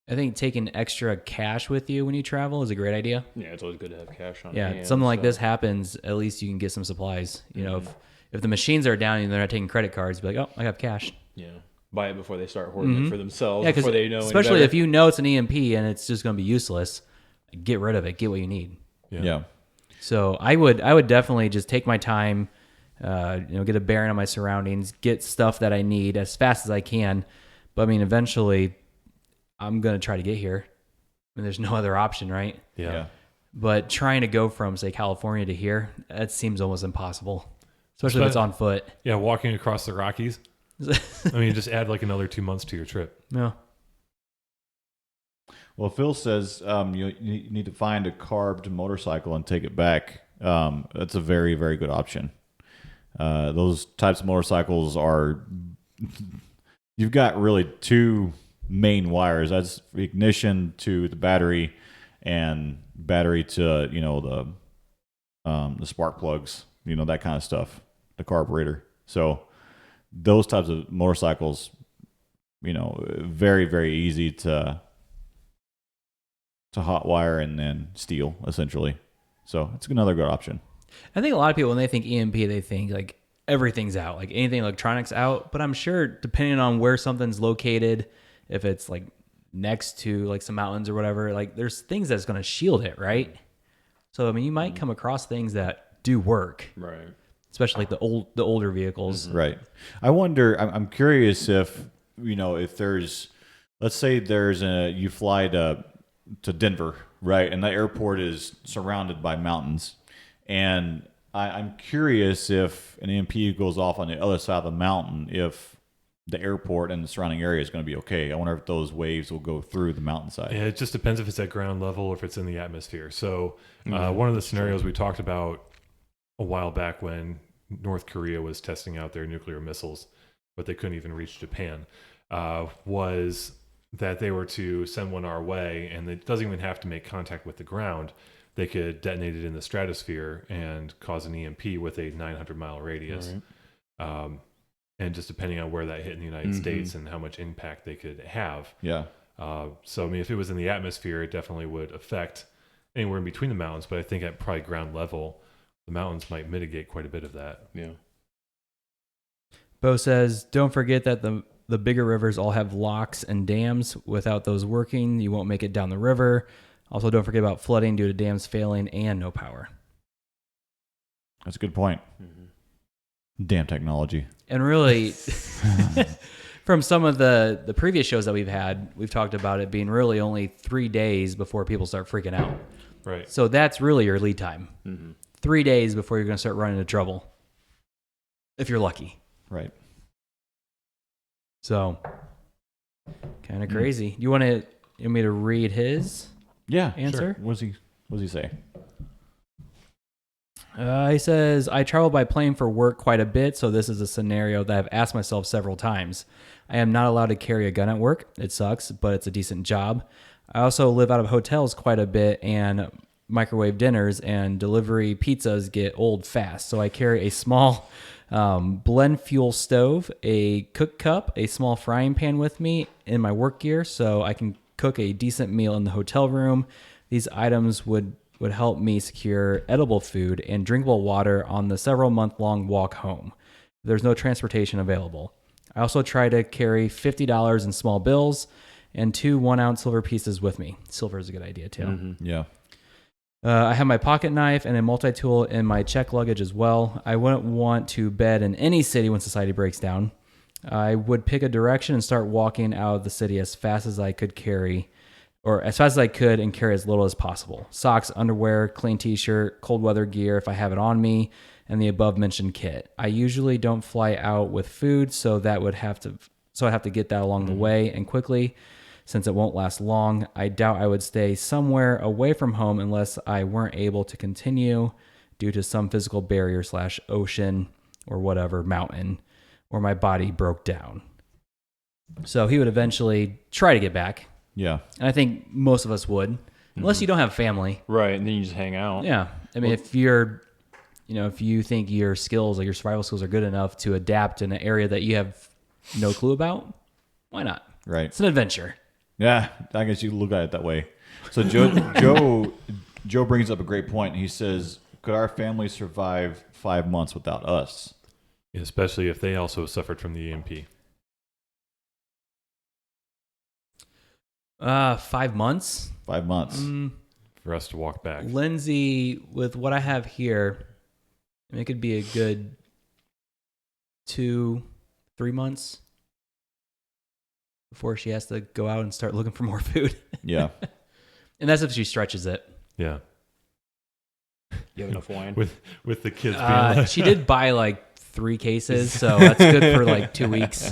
I think taking extra cash with you when you travel is a great idea. Yeah, it's always good to have cash on Yeah, hand. something like so- this happens, at least you can get some supplies. If the machines are down and they're not taking credit cards, be like, oh, I have cash. Yeah. Buy it before they start hoarding it for themselves. Yeah, before they know. especially if you know it's an EMP and it's just going to be useless, get rid of it. Get what you need. Yeah. So I would definitely just take my time, get a bearing on my surroundings, get stuff that I need as fast as I can. But I mean, eventually, I'm gonna try to get here. I mean, there's no other option, right? Yeah. But trying to go from, say, California to here, that seems almost impossible, especially if it's on foot. Yeah, walking across the Rockies. I mean, just add like another 2 months to your trip. No. Well, Phil says you need to find a carbed motorcycle and take it back. That's a very, very good option. Those types of motorcycles are, you've got really two main wires. That's ignition to the battery and battery to, the spark plugs, that kind of stuff, the carburetor. So those types of motorcycles, very, very easy to hot wire and then steel, essentially. So it's another good option. I think a lot of people, when they think EMP, they think like everything's out, like anything electronics out. But I'm sure depending on where something's located, if it's like next to like some mountains or whatever, like there's things that's going to shield it, right? So I mean, you might come across things that do work, Right. especially like the older vehicles. Right. I wonder, I'm curious if, if there's, let's say you fly to Denver, right? And the airport is surrounded by mountains. And I'm curious if an EMP goes off on the other side of the mountain, if the airport and the surrounding area is going to be okay. I wonder if those waves will go through the mountainside. Yeah, it just depends if it's at ground level or if it's in the atmosphere. So one of the scenarios we talked about a while back when North Korea was testing out their nuclear missiles, but they couldn't even reach Japan, was that they were to send one our way, and it doesn't even have to make contact with the ground. They could detonate it in the stratosphere and cause an EMP with a 900-mile radius. Right. And just depending on where that hit in the United States and how much impact they could have. Yeah. So, I mean, if it was in the atmosphere, it definitely would affect anywhere in between the mountains. But I think at probably ground level, the mountains might mitigate quite a bit of that. Yeah. Bo says, don't forget that the bigger rivers all have locks and dams. Without those working, you won't make it down the river. Also, don't forget about flooding due to dams failing and no power. That's a good point. Damn technology. And really, from some of the previous shows that we've had, we've talked about it being really only 3 days before people start freaking out. Right. So that's really your lead time. 3 days before you're going to start running into trouble, if you're lucky. Right. So, kind of crazy. You want me to read his answer? Sure. What does he say? He says, I travel by plane for work quite a bit, so this is a scenario that I've asked myself several times. I am not allowed to carry a gun at work. It sucks, but it's a decent job. I also live out of hotels quite a bit, and microwave dinners and delivery pizzas get old fast. So I carry a small blend fuel stove, a cook cup, a small frying pan with me in my work gear, so I can cook a decent meal in the hotel room. These items would help me secure edible food and drinkable water on the several month-long walk home. There's no transportation available. I also try to carry $50 in small bills and 2 1-ounce silver pieces with me. Silver is a good idea, too. Yeah. I have my pocket knife and a multi-tool in my check luggage as well. I wouldn't want to bed in any city when society breaks down. I would pick a direction and start walking out of the city as fast as I could and carry as little as possible. Socks, underwear, clean t-shirt, cold weather gear if I have it on me, and the above mentioned kit. I usually don't fly out with food, so I'd have to get that along the way and quickly, since it won't last long. I doubt I would stay somewhere away from home unless I weren't able to continue due to some physical barrier / ocean or whatever mountain, or my body broke down. So he would eventually try to get back. Yeah. And I think most of us would, unless you don't have family. Right, and then you just hang out. Yeah. I mean, if you think your skills, like your survival skills are good enough to adapt in an area that you have no clue about, why not? Right. It's an adventure. Yeah, I guess you can look at it that way. So Joe brings up a great point. He says, could our family survive 5 months without us? Especially if they also suffered from the EMP. 5 months? 5 months. For us to walk back. Lindsay, with what I have here, it could be a good 2-3 months before she has to go out and start looking for more food. Yeah. And that's if she stretches it. Yeah. You have enough wine? with the kids being like, She did buy like 3 cases, so that's good for like 2 weeks.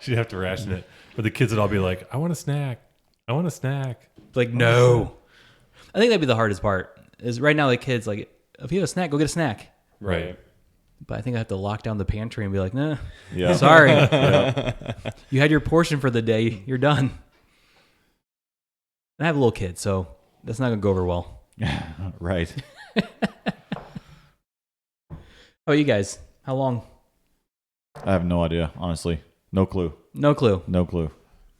she'd have to ration it. But the kids would all be like, I want a snack. I want a snack. Like, no. I think that'd be the hardest part. Is right now the kids like, if you have a snack, go get a snack. Right. But I think I have to lock down the pantry and be like, nah, Yeah. sorry. You had your portion for the day. You're done. And I have a little kid, so that's not going to go over well. Right. Oh, you guys, how long? I have no idea, honestly. No clue. No clue. No clue.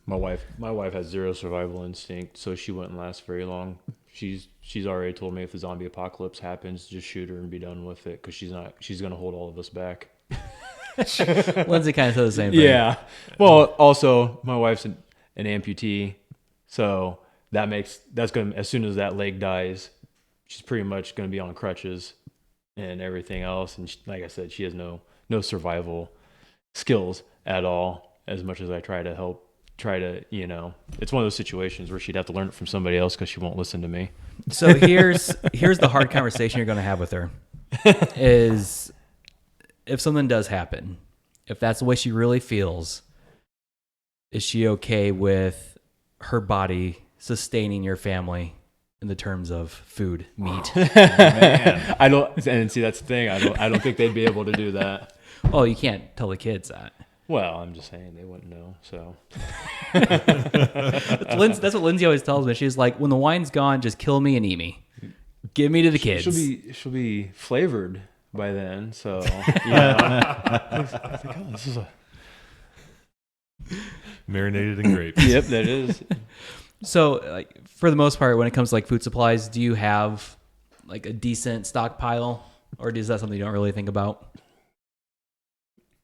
My wife has zero survival instinct, so she wouldn't last very long. She's already told me if the zombie apocalypse happens, just shoot her and be done with it, because she's gonna hold all of us back. Lindsay kind of said the same thing. Yeah. Well, also my wife's an amputee, so that's gonna, as soon as that leg dies, she's pretty much gonna be on crutches and everything else. And like I said, she has no survival skills at all. As much as I try to, it's one of those situations where she'd have to learn it from somebody else because she won't listen to me. So here's the hard conversation you're going to have with her is if something does happen, if that's the way she really feels, is she okay with her body sustaining your family in the terms of food, meat? Man. I don't, and see, that's the thing. I don't think they'd be able to do that. Oh, you can't tell the kids that. Well, I'm just saying they wouldn't know. So That's what Lindsay always tells me. She's like, when the wine's gone, just kill me and eat me. Give me to the kids. she'll be flavored by then. So I think, oh, this is a Marinated in grapes. yep, that is. So, like, for the most part, when it comes to like food supplies, do you have like a decent stockpile, or is that something you don't really think about?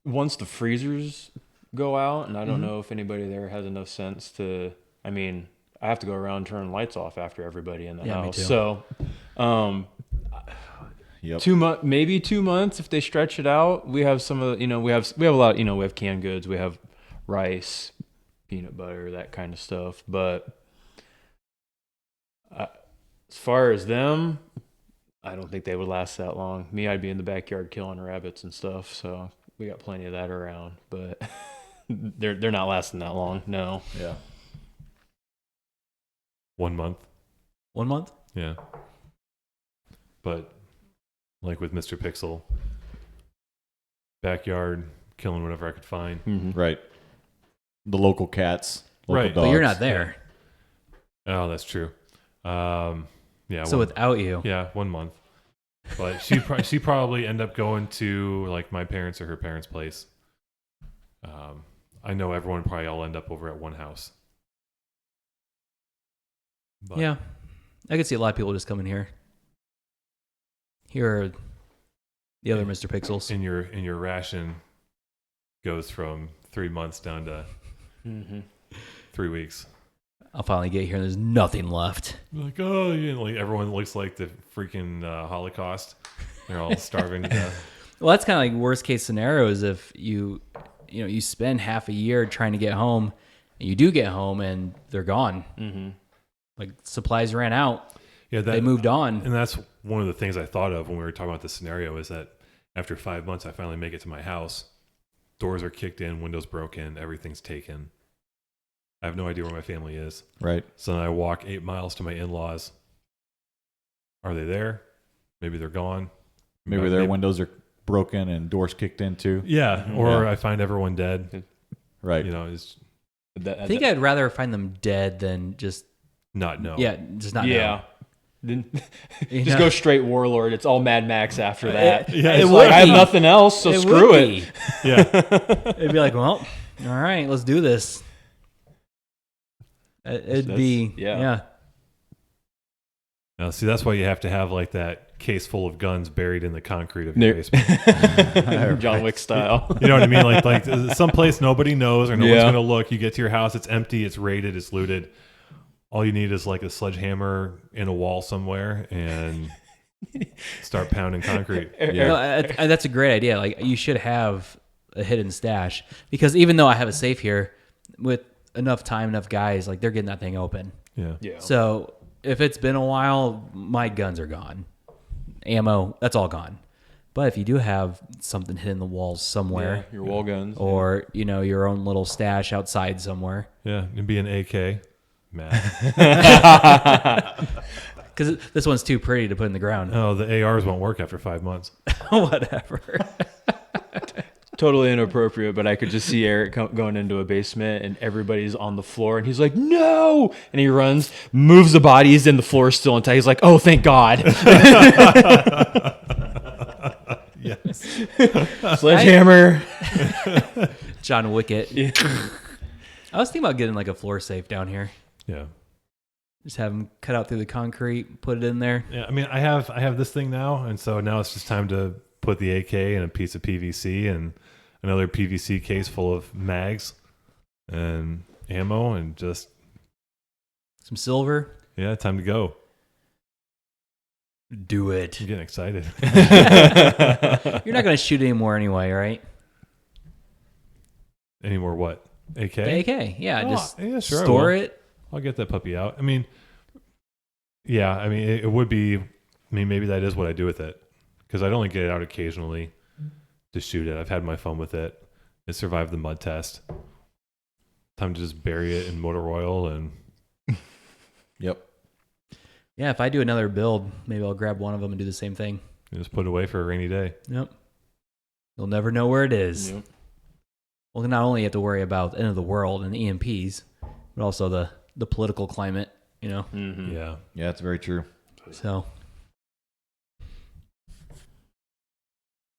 Once the freezers go out, and I don't know if anybody there has enough sense to. I mean, I have to go around and turn lights off after everybody in the Yeah, me house. too. So, Yep. 2 months, maybe 2 months if they stretch it out. We have some of the, we have a lot. We have canned goods. We have rice, peanut butter, that kind of stuff. But as far as them, I don't think they would last that long. Me, I'd be in the backyard killing rabbits and stuff. So we got plenty of that around, but they're not lasting that long. No. Yeah. 1 month. 1 month? Yeah. But like with Mr. Pixel, backyard, killing whatever I could find. Mm-hmm. Right. The local cats. Local Right. Dogs. But you're not there. Oh, that's true. Yeah. So without you. Yeah, 1 month. But she probably end up going to like my parents or her parents' place. I know everyone probably all end up over at one house. But Yeah. I could see a lot of people just coming here. Here are the other Mr. Pixels. in your ration goes from 3 months down to Mm-hmm. 3 weeks. I'll finally get here and there's nothing left. Like, oh, yeah, like everyone looks like the freaking Holocaust. They're all starving to death. Well, that's kind of like worst case scenario is if you spend half a year trying to get home and you do get home and they're gone. Mm-hmm. Like supplies ran out. Yeah, They moved on. And that's one of the things I thought of when we were talking about this scenario is that after 5 months, I finally make it to my house. Doors are kicked in, windows broken, everything's taken. I have no idea where my family is. Right. So then I walk 8 miles to my in-laws. Are they there? Maybe they're gone. Maybe their windows are broken and doors kicked in too. Yeah, or Yeah. I find everyone dead. Right. You know, it's I think I'd rather find them dead than just not know. just not know. yeah. Then You just know? go straight Warlord. It's all Mad Max after that. Yeah, It's it like, would I have be. nothing else, so screw would it. be. Yeah. It'd be like, well, all right, let's do this. It'd be yeah. Now, see, that's why you have to have like that case full of guns buried in the concrete of your There- basement. John Wick style. You know what I mean? Like someplace nobody knows or no one's Yeah. gonna look. You get to your house, it's empty, it's raided, it's looted. All you need is like a sledgehammer in a wall somewhere and start pounding concrete. No, that's a great idea. Like you should have a hidden stash because even though I have a safe here, with enough time, enough guys, like they're getting that thing open. Yeah. Yeah. So if it's been a while, my guns are gone. Ammo, that's all gone. But if you do have something hitting the walls somewhere, your wall guns, or your own little stash outside somewhere, Yeah, it'd be an AK. Matt. because this one's too pretty to put in the ground. Oh, the ARs won't work after 5 months. Whatever. totally inappropriate. But I could just see Eric going into a basement and everybody's on the floor, and he's like, "No!" And he runs, moves the bodies, and the floor is still intact. He's like, "Oh, thank God!" Yes. Sledgehammer. John Wicket. Yeah. I was thinking about getting like a floor safe down here. Yeah. Just have them cut out through the concrete, put it in there. Yeah. I mean, I have this thing now, and so now it's just time to put the AK in a piece of PVC and another PVC case full of mags and ammo, and just Some silver. time to go. Do it. I'm getting excited. You're not going to shoot anymore anyway, right? Any more what? AK? The AK. Yeah, Oh, just yeah, sure I store will. it. I'll get that puppy out. I mean, yeah, I mean, it would be, I mean, maybe that is what I do with it, because I'd only get it out occasionally to shoot it. I've had my fun with it. It survived the mud test. Time to just bury it in motor oil and Yep. Yeah, if I do another build, maybe I'll grab one of them and do the same thing. just put it away for a rainy day. Yep. You'll never know where it is. Yep. Well, not only you have to worry about the end of the world and EMPs, but also the political climate, Mm-hmm. Yeah. Yeah, that's very true. So.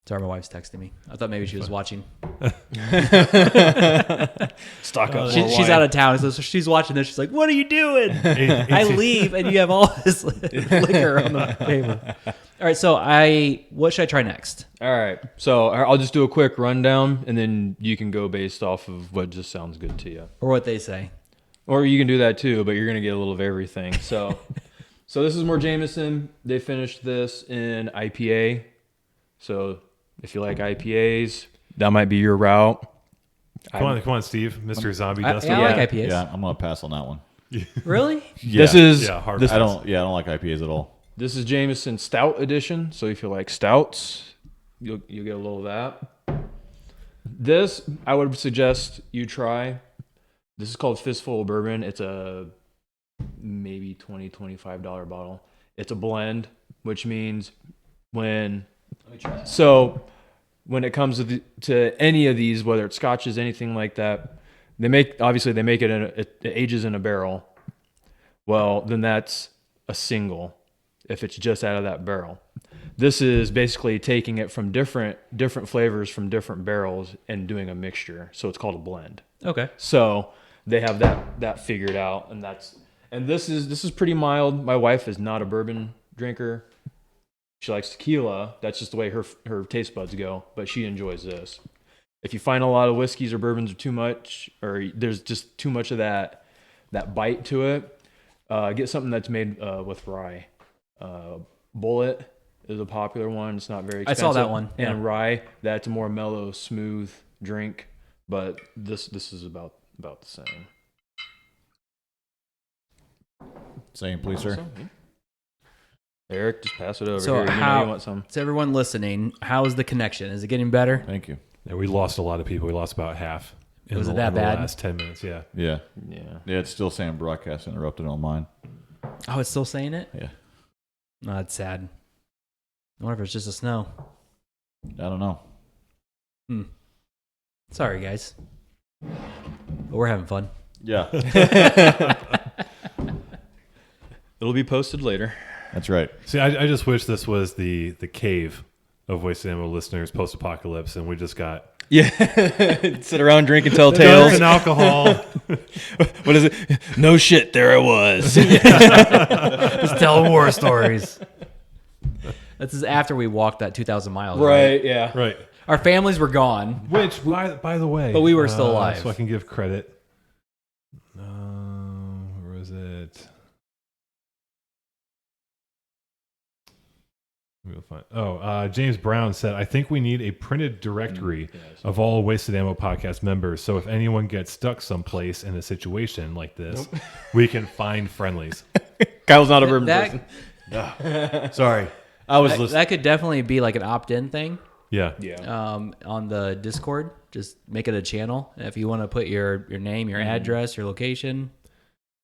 Sorry, my wife's texting me. I thought maybe she was watching. Stock up. She's out of town, so she's watching this. She's like, "What are you doing?" I leave, and you have all this liquor on the table. All right, so what should I try next? All right. So I'll just do a quick rundown, and then you can go based off of what just sounds good to you. Or what they say. Or you can do that too, but you're going to get a little of everything. So this is more Jameson. They finished this in IPA. So if you like IPAs, that might be your route. Come on, Steve, Mr. Zombie I Duster. like IPAs. Yeah, I'm gonna pass on that one. Really? Yeah. This is hard. this, I don't like IPAs at all. this is Jameson Stout Edition. So if you like stouts, you'll get a little of that. This I would suggest you try. This is called Fistful of Bourbon. It's a maybe $20-$25 bottle. It's a blend, which means when it comes to any of these, whether it's scotches, anything like that, they make it ages in a barrel. Well, then that's a single if it's just out of that barrel. This is basically taking it from different flavors from different barrels and doing a mixture. So it's called a blend. Okay. So they have that figured out, and this is pretty mild. My wife is not a bourbon drinker. She likes tequila. That's just the way her taste buds go, but she enjoys this. If you find a lot of whiskeys or bourbons are too much, or there's just too much of that bite to it, get something that's made with rye. Bullet is a popular one. It's not very expensive. I saw that one. Yeah. And rye, that's a more mellow, smooth drink, but this is about the same. Same, please, sir. Eric, just pass it over So here. You know you want some. To everyone listening, how is the connection? Is it getting better? Thank you. Yeah, we lost a lot of people. We lost about half. Was it in that the bad? last 10 minutes, yeah. Yeah. Yeah. Yeah, it's still saying broadcast interrupted on mine. Oh, it's still saying it? Yeah. No, that's sad. I wonder if it's just the snow. I don't know. Sorry, guys. But we're having fun. Yeah. It'll be posted later. That's right. See, I just wish this was the cave of Wasted Ammo listeners post-apocalypse, and we just got Yeah. Sit around, drink, and tell tales. and alcohol. What is it? No shit, there I was. Just tell war stories. This is after we walked that 2,000 miles. Right, yeah. Right. Our families were gone. Which, by the way... But we were still alive. So I can give credit. Where was it? We'll find. James Brown said, I think we need a printed directory of all Wasted Ammo podcast members. So if anyone gets stuck someplace in a situation like this, we can find friendlies. Kyle's not a bourbon that, person. Sorry, I was listening. that could definitely be like an opt-in thing. Yeah. On the Discord, just make it a channel. And if you want to put your name, your address, your location,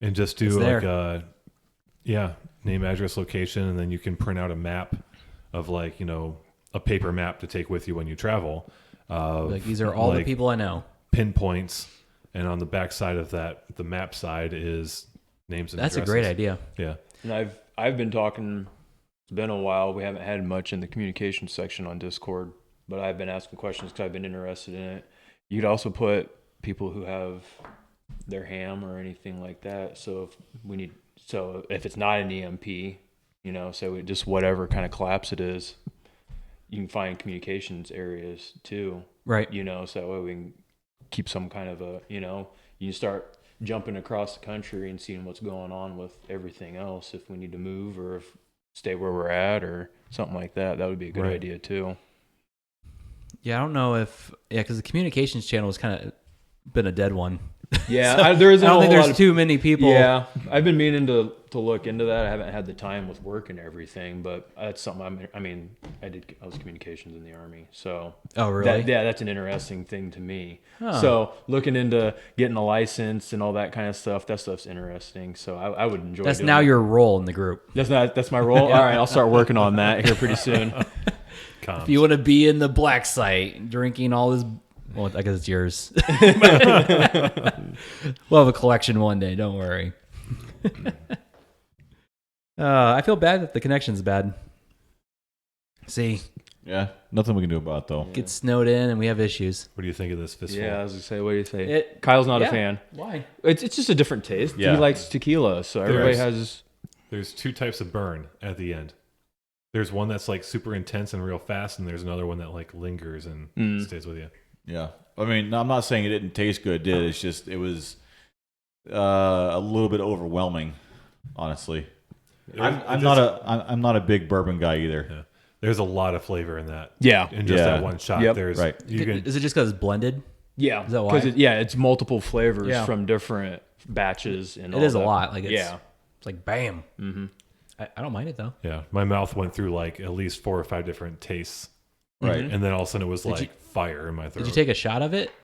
And just do It's like there. name, address, location, and then you can print out a map of like, a paper map to take with you when you travel. like these are all the like, people I know. pinpoints, and on the back side of that, the map side is names and That's addresses. a great idea. Yeah. And I've been talking. It's been a while. We haven't had much in the communication section on Discord, but I've been asking questions because I've been interested in it. You could also put people who have their ham or anything like that. So if it's not an EMP, so it just whatever kind of collapse it is, you can find communications areas too. Right. So that way we can keep some kind of a, you start jumping across the country and seeing what's going on with everything else. If we need to move or if stay where we're at or something like that, that would be a good Right. idea too. Yeah, I don't know if because the communications channel has kind of been a dead one. Yeah, So, there isn't I don't a think whole there's lot of too many people. Yeah, I've been meaning to look into that. I haven't had the time with work and everything, but that's something. I was communications in the Army, so Oh, really? that's an interesting thing to me. Huh. So looking into getting a license and all that kind of stuff, that stuff's interesting. So I would enjoy. That's doing now it. your role in the group. That's my role. All right, I'll start working on that here pretty soon. Comms. If you want to be in the black site drinking all this, well, I guess it's yours. We'll have a collection one day. Don't worry. I feel bad that the connection's bad. See, Yeah, nothing we can do about it, though. gets snowed in and we have issues. What do you think of this fistful? Yeah, I was gonna say, what do you say? It- Kyle's not yeah. a fan. Why? It's just a different taste. Yeah. He likes tequila, so everybody has. There's two types of burn at the end. There's one that's like super intense and real fast, and there's another one that like lingers and stays with you. Yeah, I mean, I'm not saying it didn't taste good. It did. It's just it was a little bit overwhelming, honestly. I'm not a big bourbon guy either. Yeah. There's a lot of flavor in that. Yeah. In just Yeah. that one shot. Yep. There's Right. You can Is it just because it's blended? Yeah, Is that why? it's multiple flavors Yeah. from different batches and It all is a that. lot. Like it's, Yeah. it's like bam. Mm-hmm. I don't mind it though. Yeah, my mouth went through like at least 4 or 5 different tastes, Right. and then all of a sudden it was like you- fire in my throat. Did you take a shot of it?